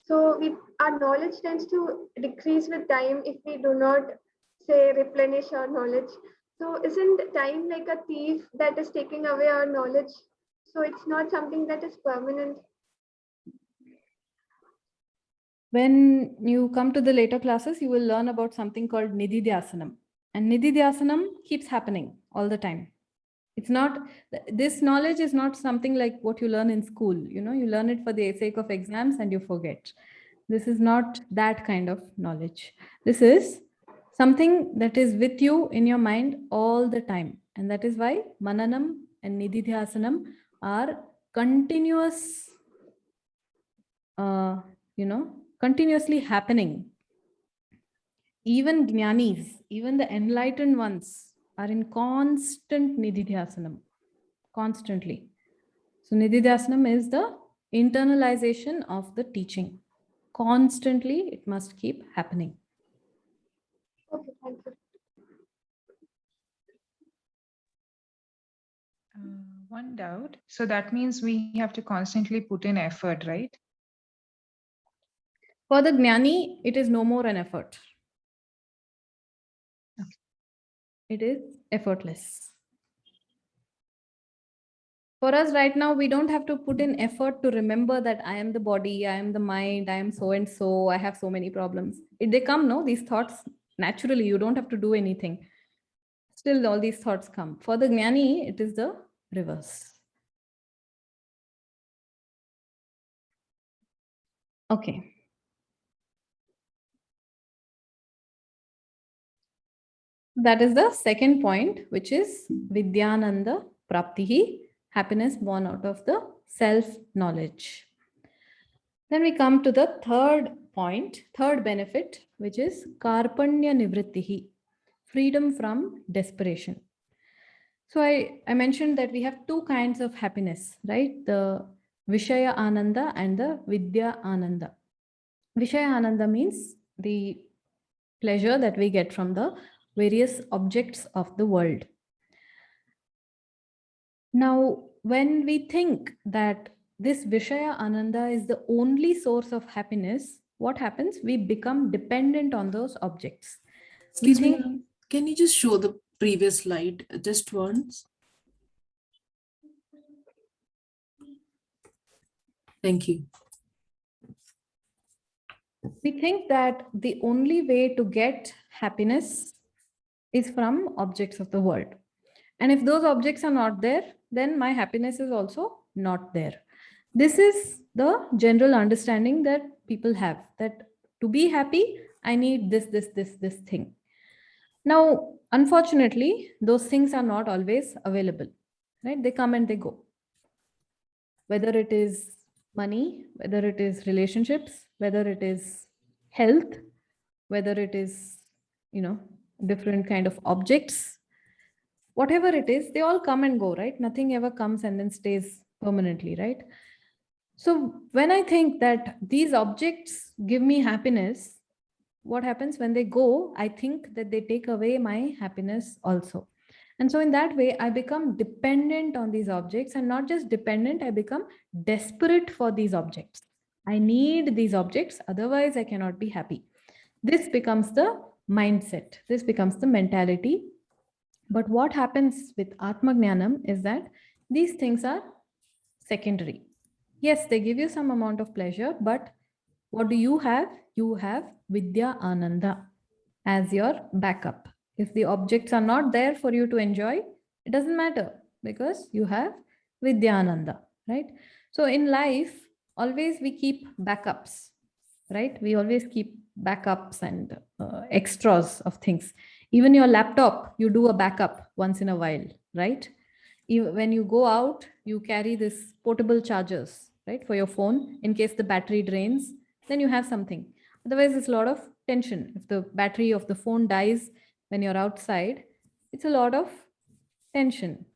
So our knowledge tends to decrease with time if we do not, say, replenish our knowledge. So isn't time like a thief that is taking away our knowledge? So it's not something that is permanent. When you come to the later classes, you will learn about something called Nididhyasanam. And Nididhyasanam keeps happening all the time. It's not, this knowledge is not something like what you learn in school. You know, you learn it for the sake of exams and you forget. This is not that kind of knowledge. This is something that is with you in your mind all the time. And that is why Mananam and Nididhyasanam are continuous, continuously happening. Even Jnanis, even the enlightened ones are in constant Nididhyasanam, constantly. So Nididhyasanam is the internalization of the teaching. Constantly, it must keep happening. Okay, thank you. One doubt. So that means we have to constantly put in effort, right? For the Jnani, it is no more an effort. It is effortless. For us right now, we don't have to put in effort to remember that I am the body, I am the mind, I am so and so, I have so many problems. If they come, no, these thoughts naturally, you don't have to do anything. Still, all these thoughts come. For the Jnani, it is the reverse. Okay. That is the second point, which is Vidyananda Praptihi, happiness born out of the self-knowledge. Then we come to the third point, third benefit, which is Karpanya Nivrittihi, freedom from desperation. So I mentioned that we have two kinds of happiness, right? The Vishaya Ananda and the Vidya Ananda. Vishaya Ananda means the pleasure that we get from the various objects of the world. Now, when we think that this Vishaya Ananda is the only source of happiness, what happens? We become dependent on those objects. Excuse me, ma'am. Can you just show the previous slide just once? Thank you. We think that the only way to get happiness is from objects of the world. And if those objects are not there, then my happiness is also not there. This is the general understanding that people have, that to be happy, I need this thing. Now, unfortunately, those things are not always available, right? They come and they go. Whether it is money, whether it is relationships, whether it is health, whether it is, different kind of objects, whatever it is, they all come and go, right? Nothing ever comes and then stays permanently, right? So when I think that these objects give me happiness, what happens when they go? I think that they take away my happiness also. And so in that way, I become dependent on these objects, and not just dependent, I become desperate for these objects. I need these objects, otherwise I cannot be happy. This becomes the mindset. This becomes the mentality. But what happens with Atmajnanam is that these things are secondary. Yes, they give you some amount of pleasure, but what do you have? You have Vidya Ananda as your backup. If the objects are not there for you to enjoy, it doesn't matter because you have Vidya Ananda, right? So in life, always we keep backups, right? We always keep backups and extras of things. Even your laptop, you do a backup once in a while, right? When you go out, you carry this portable chargers, right, for your phone in case the battery drains, then you have something. Otherwise, it's a lot of tension. If the battery of the phone dies when you're outside, it's a lot of tension.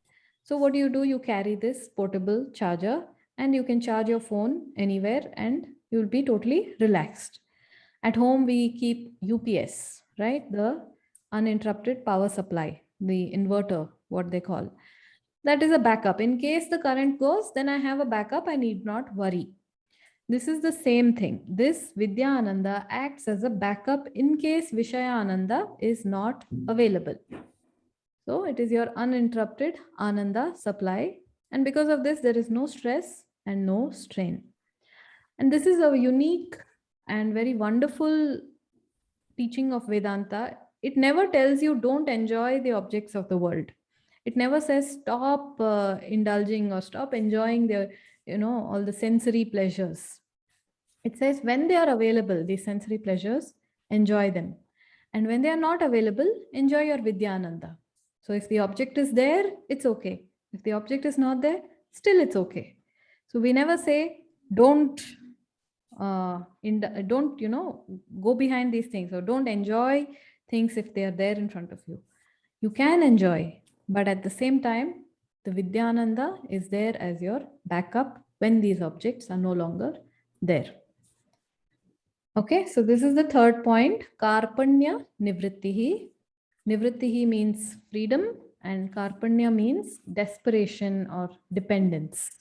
So what do? You carry this portable charger and you can charge your phone anywhere and you'll be totally relaxed. At home, we keep UPS, right? The uninterrupted power supply, the inverter, what they call. That is a backup. In case the current goes, then I have a backup. I need not worry. This is the same thing. This Vidya Ananda acts as a backup in case Vishaya Ananda is not available. So it is your uninterrupted Ananda supply. And because of this, there is no stress and no strain. And this is a unique and very wonderful teaching of Vedanta. It never tells you don't enjoy the objects of the world. It never says stop indulging or stop enjoying the, all the sensory pleasures. It says when they are available, these sensory pleasures, enjoy them. And when they are not available, enjoy your Vidyananda. So if the object is there, it's okay. If the object is not there, still it's okay. So we never say don't go behind these things, or don't enjoy things if they are there in front of you. You can enjoy, but at the same time, the Vidyananda is there as your backup when these objects are no longer there. Okay, so this is the third point, Karpanya Nivrittihi. Nivrittihi means freedom and Karpanya means desperation or dependence.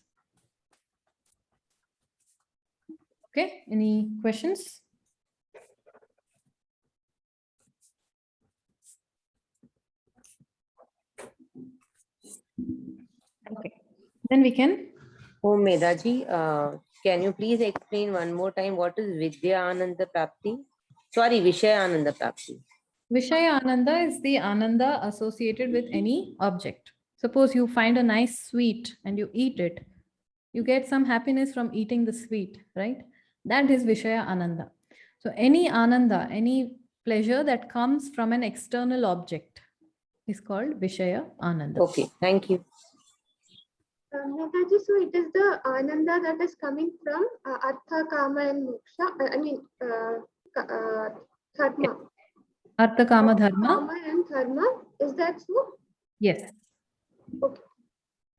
Okay, any questions? Okay, then we can. Oh, Medhaji, can you please explain one more time what is Vidya Ananda Prapti? Sorry, Vishaya Ananda Prapti. Vishaya Ananda is the Ananda associated with any object. Suppose you find a nice sweet and you eat it. You get some happiness from eating the sweet, right? That is Vishaya Ananda. So any Ananda, any pleasure that comes from an external object is called Vishaya Ananda. Okay, thank you. Netaji, so it is the Ananda that is coming from Artha, Kama and Moksha, Dharma. Artha, Kama, Dharma. Kama and Dharma, is that so? Yes. Okay.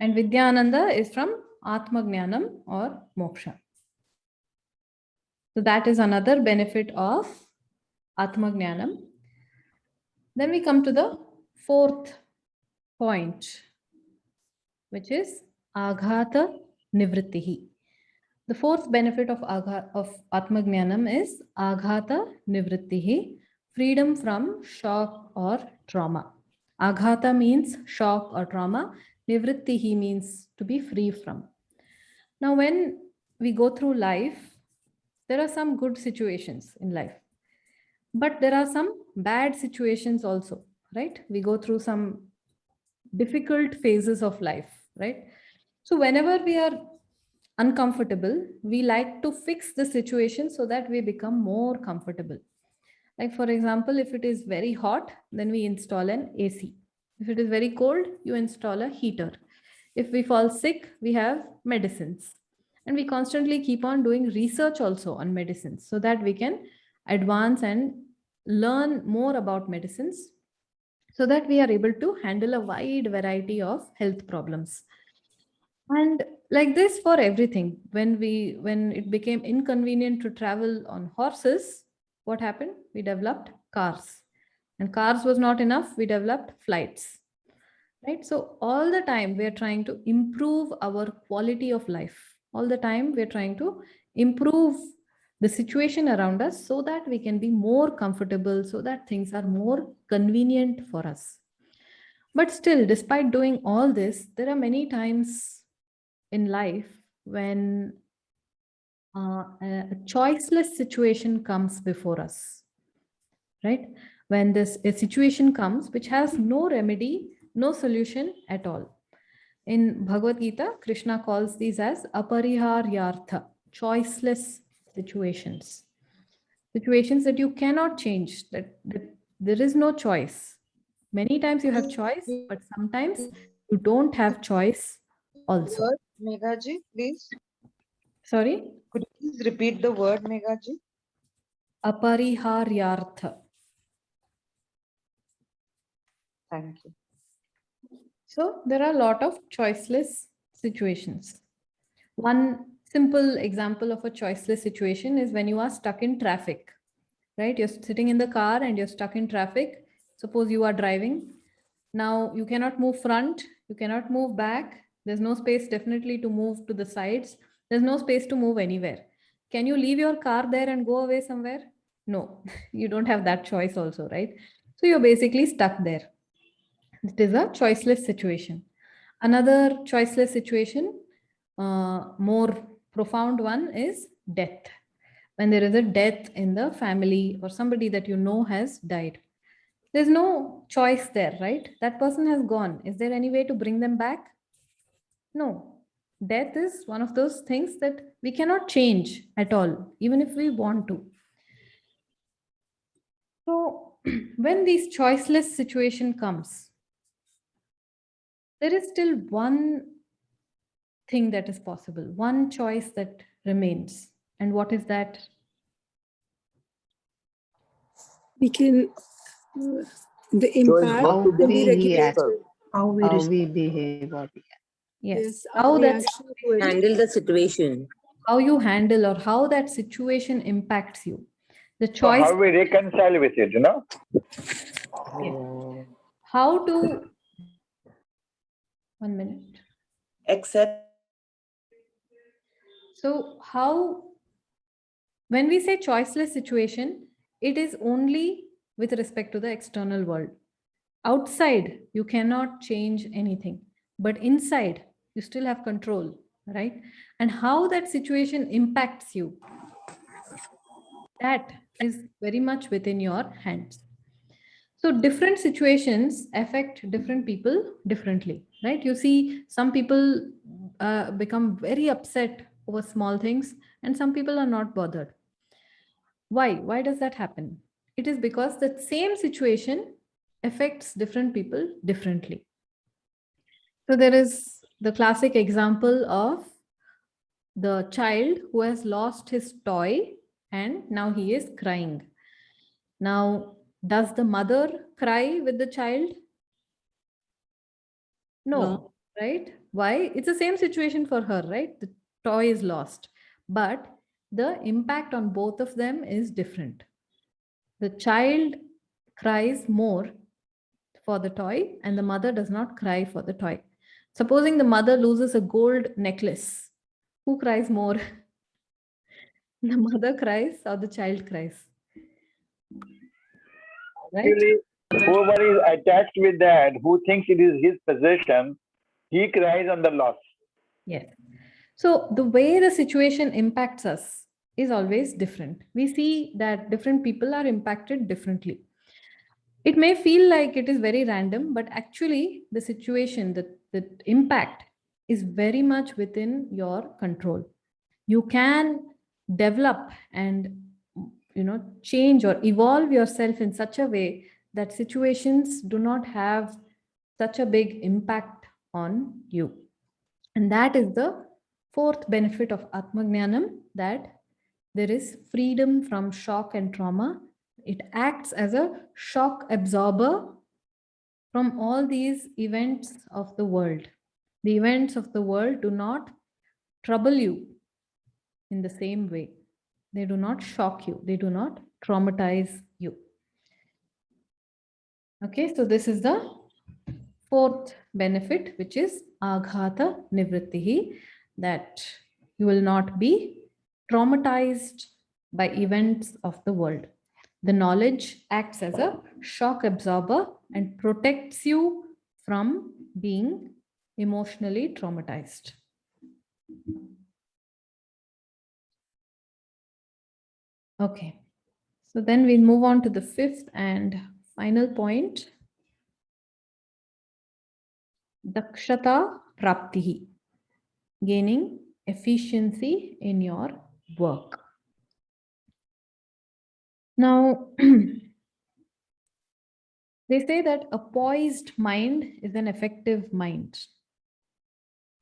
And Vidyananda is from Atmajnanam or Moksha. So that is another benefit of Atmajnanam. Then we come to the fourth point, which is Aghata Nivrittihi. The fourth benefit of Atmajnanam is Aghata Nivrittihi, freedom from shock or trauma. Aghata means shock or trauma. Nivrittihi means to be free from. Now, when we go through life, there are some good situations in life, but there are some bad situations also, right? We go through some difficult phases of life, right? So whenever we are uncomfortable, we like to fix the situation so that we become more comfortable. Like for example, if it is very hot, then we install an AC. If it is very cold, you install a heater. If we fall sick, we have medicines. And we constantly keep on doing research also on medicines so that we can advance and learn more about medicines so that we are able to handle a wide variety of health problems. And Like this for everything. When it became inconvenient to travel on horses, what happened? We developed cars. And cars was not enough, we developed flights. Right? So all the time we are trying to improve our quality of life. All the time we are trying to improve the situation around us so that we can be more comfortable, so that things are more convenient for us. But still, despite doing all this, there are many times in life when a choiceless situation comes before us, right? When a situation comes which has no remedy, no solution at all. In Bhagavad Gita, Krishna calls these as apariharyartha, choiceless situations. Situations that you cannot change, that there is no choice. Many times you have choice, but sometimes you don't have choice also. Word, Meghaji, please. Sorry? Could you please repeat the word, Meghaji? Apariharyartha. Thank you. So there are a lot of choiceless situations. One simple example of a choiceless situation is when you are stuck in traffic, right? You're sitting in the car and you're stuck in traffic. Suppose you are driving. Now you cannot move front, you cannot move back. There's no space definitely to move to the sides. There's no space to move anywhere. Can you leave your car there and go away somewhere? No, you don't have that choice also, right? So you're basically stuck there. It is a choiceless situation. Another choiceless situation, more profound one, is death. When there is a death in the family or somebody that you know has died. There's no choice there, right? That person has gone. Is there any way to bring them back? No. Death is one of those things that we cannot change at all, even if we want to. So when this choiceless situation comes, there is still one thing that is possible, one choice that remains. And what is that? We can, the impact not to can be get regulated. How we behave. Yes. Our How that reaction to it. Handle the situation. how you handle or how that situation impacts you. The So choice. how we reconcile with it, Yes. How to, 1 minute. Accept. So how, when we say choiceless situation, it is only with respect to the external world. Outside, you cannot change anything, but inside, you still have control, right? And how that situation impacts you, that is very much within your hands. So different situations affect different people differently, right? You see, some people become very upset over small things, and some people are not bothered. Why? Why does that happen? It is because the same situation affects different people differently. So there is the classic example of the child who has lost his toy and now he is crying. Now, does the mother cry with the child? No, right? Why? It's the same situation for her, right? The toy is lost, but the impact on both of them is different. The child cries more for the toy and the mother does not cry for the toy. Supposing the mother loses a gold necklace, who cries more? The mother cries or the child cries? Right? Actually, whoever is attached with that, who thinks it is his possession, he cries on the loss. Yes. So the way the situation impacts us is always different. We see that different people are impacted differently. It may feel like it is very random, but actually the situation, the impact is very much within your control. You can develop and change or evolve yourself in such a way that situations do not have such a big impact on you. And that is the fourth benefit of Atmagnanam, that there is freedom from shock and trauma. It acts as a shock absorber from all these events of the world. The events of the world do not trouble you in the same way. They do not shock you. They do not traumatize you. Okay, so this is the fourth benefit, which is aghata nivrittihi, that you will not be traumatized by events of the world. The knowledge acts as a shock absorber and protects you from being emotionally traumatized. Okay, so then we move on to the fifth and final point. Dakshata praptihi, gaining efficiency in your work. Now, they say that a poised mind is an effective mind.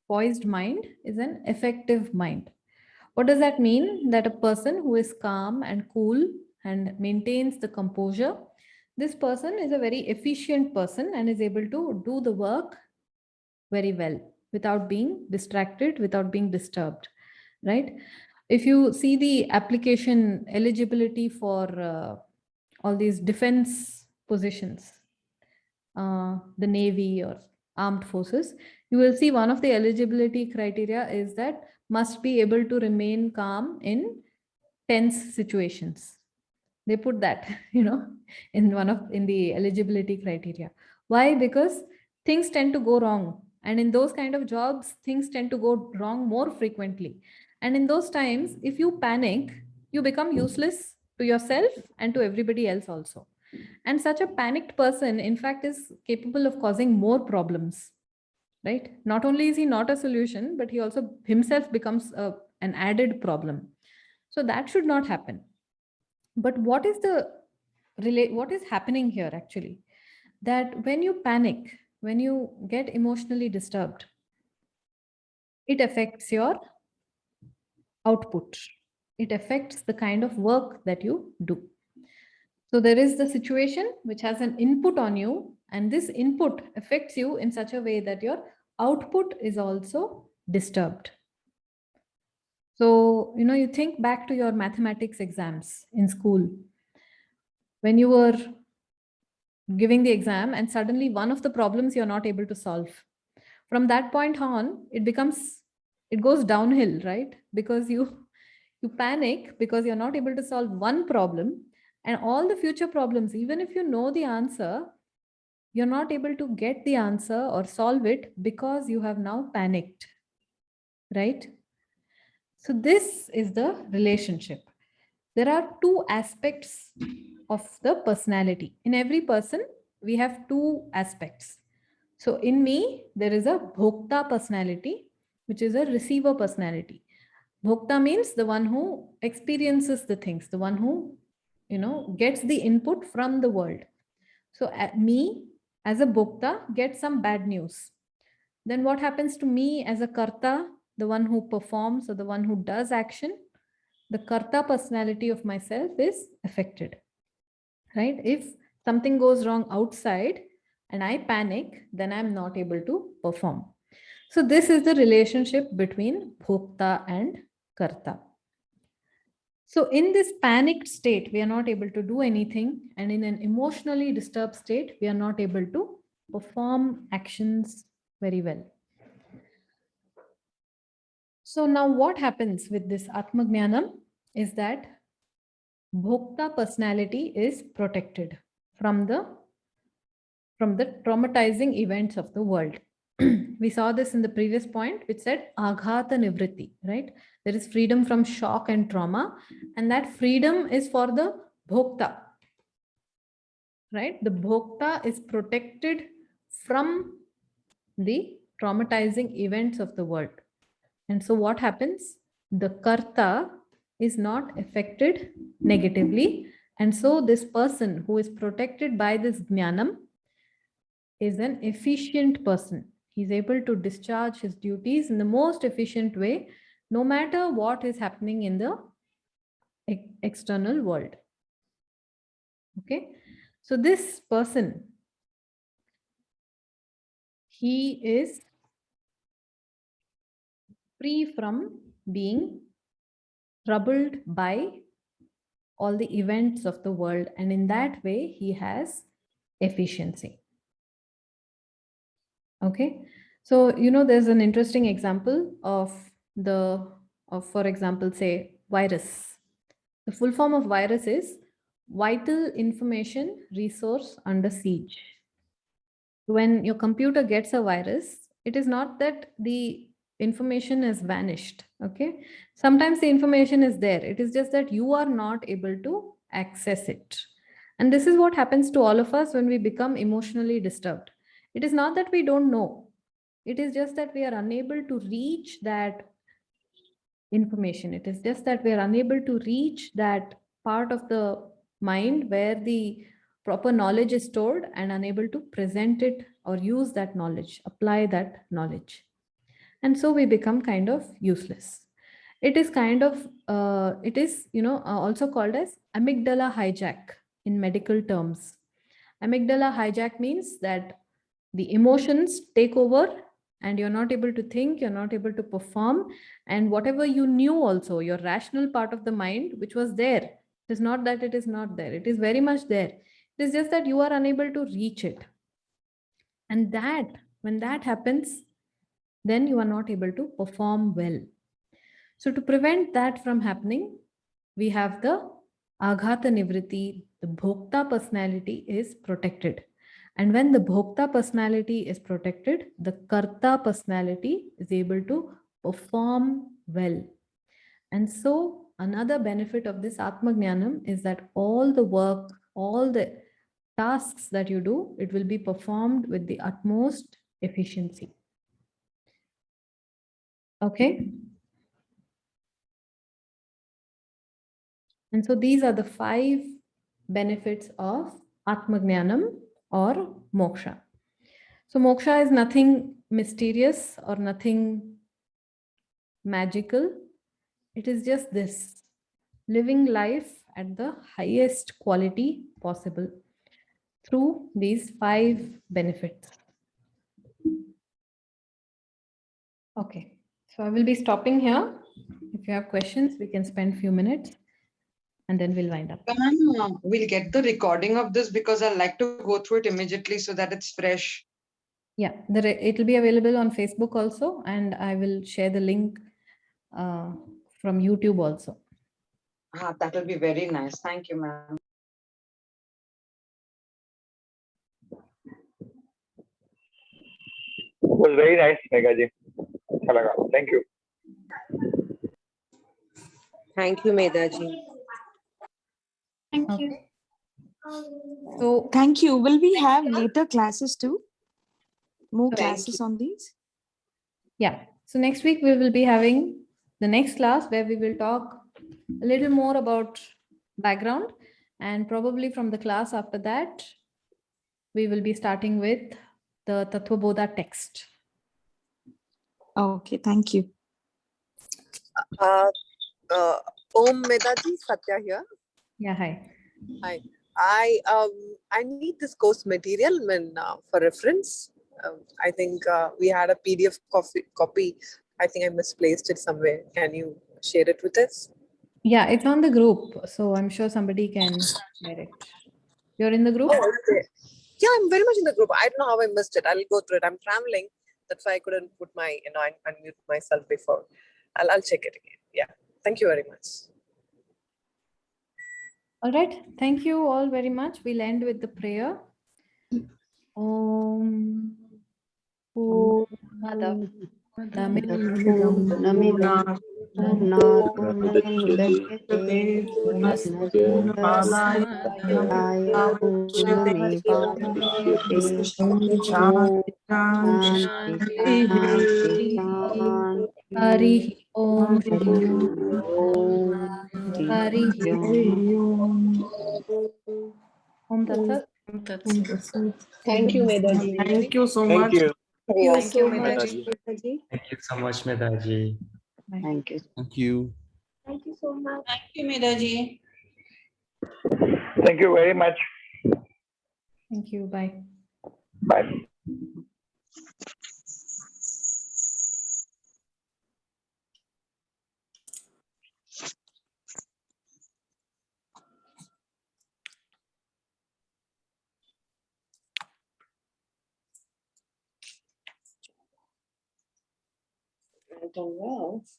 Poised mind is an effective mind. What does that mean? That a person who is calm and cool and maintains the composure, this person is a very efficient person and is able to do the work very well without being distracted, without being disturbed, right? If you see the application eligibility for all these defense positions, the Navy or armed forces, you will see one of the eligibility criteria is that must be able to remain calm in tense situations. They put that, in the eligibility criteria. Why? Because things tend to go wrong. And in those kind of jobs, things tend to go wrong more frequently. And in those times, if you panic, you become useless to yourself and to everybody else also. And such a panicked person, in fact, is capable of causing more problems, right? Not only is he not a solution, but he also himself becomes an added problem. So that should not happen. But what is happening here actually? That when you panic, when you get emotionally disturbed, it affects your output. It affects the kind of work that you do. So there is the situation which has an input on you, and this input affects you in such a way that your output is also disturbed. So, you think back to your mathematics exams in school. When you were giving the exam and suddenly one of the problems you're not able to solve. From that point on, it goes downhill, right? Because you panic because you're not able to solve one problem, and all the future problems, even if you know the answer, you're not able to get the answer or solve it because you have now panicked, right? So this is the relationship. There are two aspects of the personality. In every person, we have two aspects. So in me, there is a bhokta personality, which is a receiver personality. Bhokta means the one who experiences the things, the one who, gets the input from the world. So me as a bhokta gets some bad news. Then what happens to me as a karta, the one who performs or the one who does action? The karta personality of myself is affected, right? If something goes wrong outside and I panic, then I'm not able to perform. So this is the relationship between bhokta and karta. So in this panicked state, we are not able to do anything. And in an emotionally disturbed state, we are not able to perform actions very well. So now what happens with this Atmagnanam is that bhokta personality is protected from the traumatizing events of the world. We saw this in the previous point, which said aghata nivritti, right? There is freedom from shock and trauma, and that freedom is for the bhokta, right? The bhokta is protected from the traumatizing events of the world. And so what happens? The karta is not affected negatively. And so this person who is protected by this jnanam is an efficient person. He's able to discharge his duties in the most efficient way, no matter what is happening in the external world. Okay, so this person, he is free from being troubled by all the events of the world. And in that way, he has efficiency. Okay. So, there's an interesting example of for example, say virus. The full form of virus is vital information resource under siege. When your computer gets a virus, it is not that the information has vanished. Okay. Sometimes the information is there. It is just that you are not able to access it. And this is what happens to all of us when we become emotionally disturbed. It is not that we don't know. It is just that we are unable to reach that information. It is just that we are unable to reach that part of the mind where the proper knowledge is stored, and unable to present it or use that knowledge, apply that knowledge. And so we become kind of useless. It is kind of, also called as amygdala hijack in medical terms. Amygdala hijack means that the emotions take over and you're not able to think, you're not able to perform. And whatever you knew also, your rational part of the mind, which was there, it is not that it is not there. It is very much there. It is just that you are unable to reach it. And when that happens, then you are not able to perform well. So to prevent that from happening, we have the Aghata Nivritti, the Bhokta personality is protected. And when the Bhokta personality is protected, the Karta personality is able to perform well. And so another benefit of this Atmajnanam is that all the work, all the tasks that you do, it will be performed with the utmost efficiency. Okay. And so these are the 5 benefits of Atmajnanam or moksha. So moksha is nothing mysterious or nothing magical. It is just this: living life at the highest quality possible through these 5 benefits. Okay, so I will be stopping here. If you have questions, we can spend a few minutes and then we'll wind up. We'll get the recording of this because I like to go through it immediately so that it's fresh. Yeah, it will be available on Facebook also, and I will share the link from YouTube also. That will be very nice. Thank you, ma'am. It was very nice, Meghaji. अच्छा लगा. Thank you. Thank you, Medhaji. Thank you. So Thank you. Will we have later classes too? More Sorry. classes on these? Yeah. So next week we will be having the next class where we will talk a little more about background, and probably from the class after that, we will be starting with the Tattva Bodha text. Okay, thank you. Om Medhaji, Satya here. Yeah, hi. Hi. I need this course material for reference. I think we had a PDF copy. I think I misplaced it somewhere. Can you share it with us? Yeah, it's on the group, so I'm sure somebody can share it. You're in the group? Oh, okay. Yeah, I'm very much in the group. I don't know how I missed it. I'll go through it. I'm traveling. That's why I couldn't put my, unmute myself before. I'll check it again. Yeah. Thank you very much. All right. Thank you all very much. We'll end with the prayer. Om Purnamada Hari Om Hari Om Tat Sat. Thank you, Medhaji. Thank you so Thank much. you. Thank you, Medhaji. Thank you so much, Medhaji. Thank you. Thank you so much. Thank you, Medhaji. Thank you very much. Thank you. Bye. Bye. Anything else?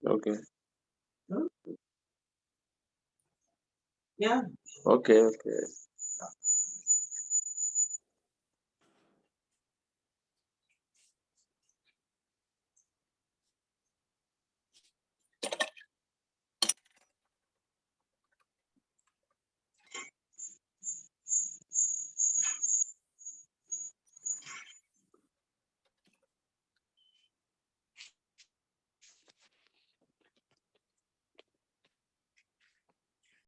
Okay. Yeah. Okay. Okay.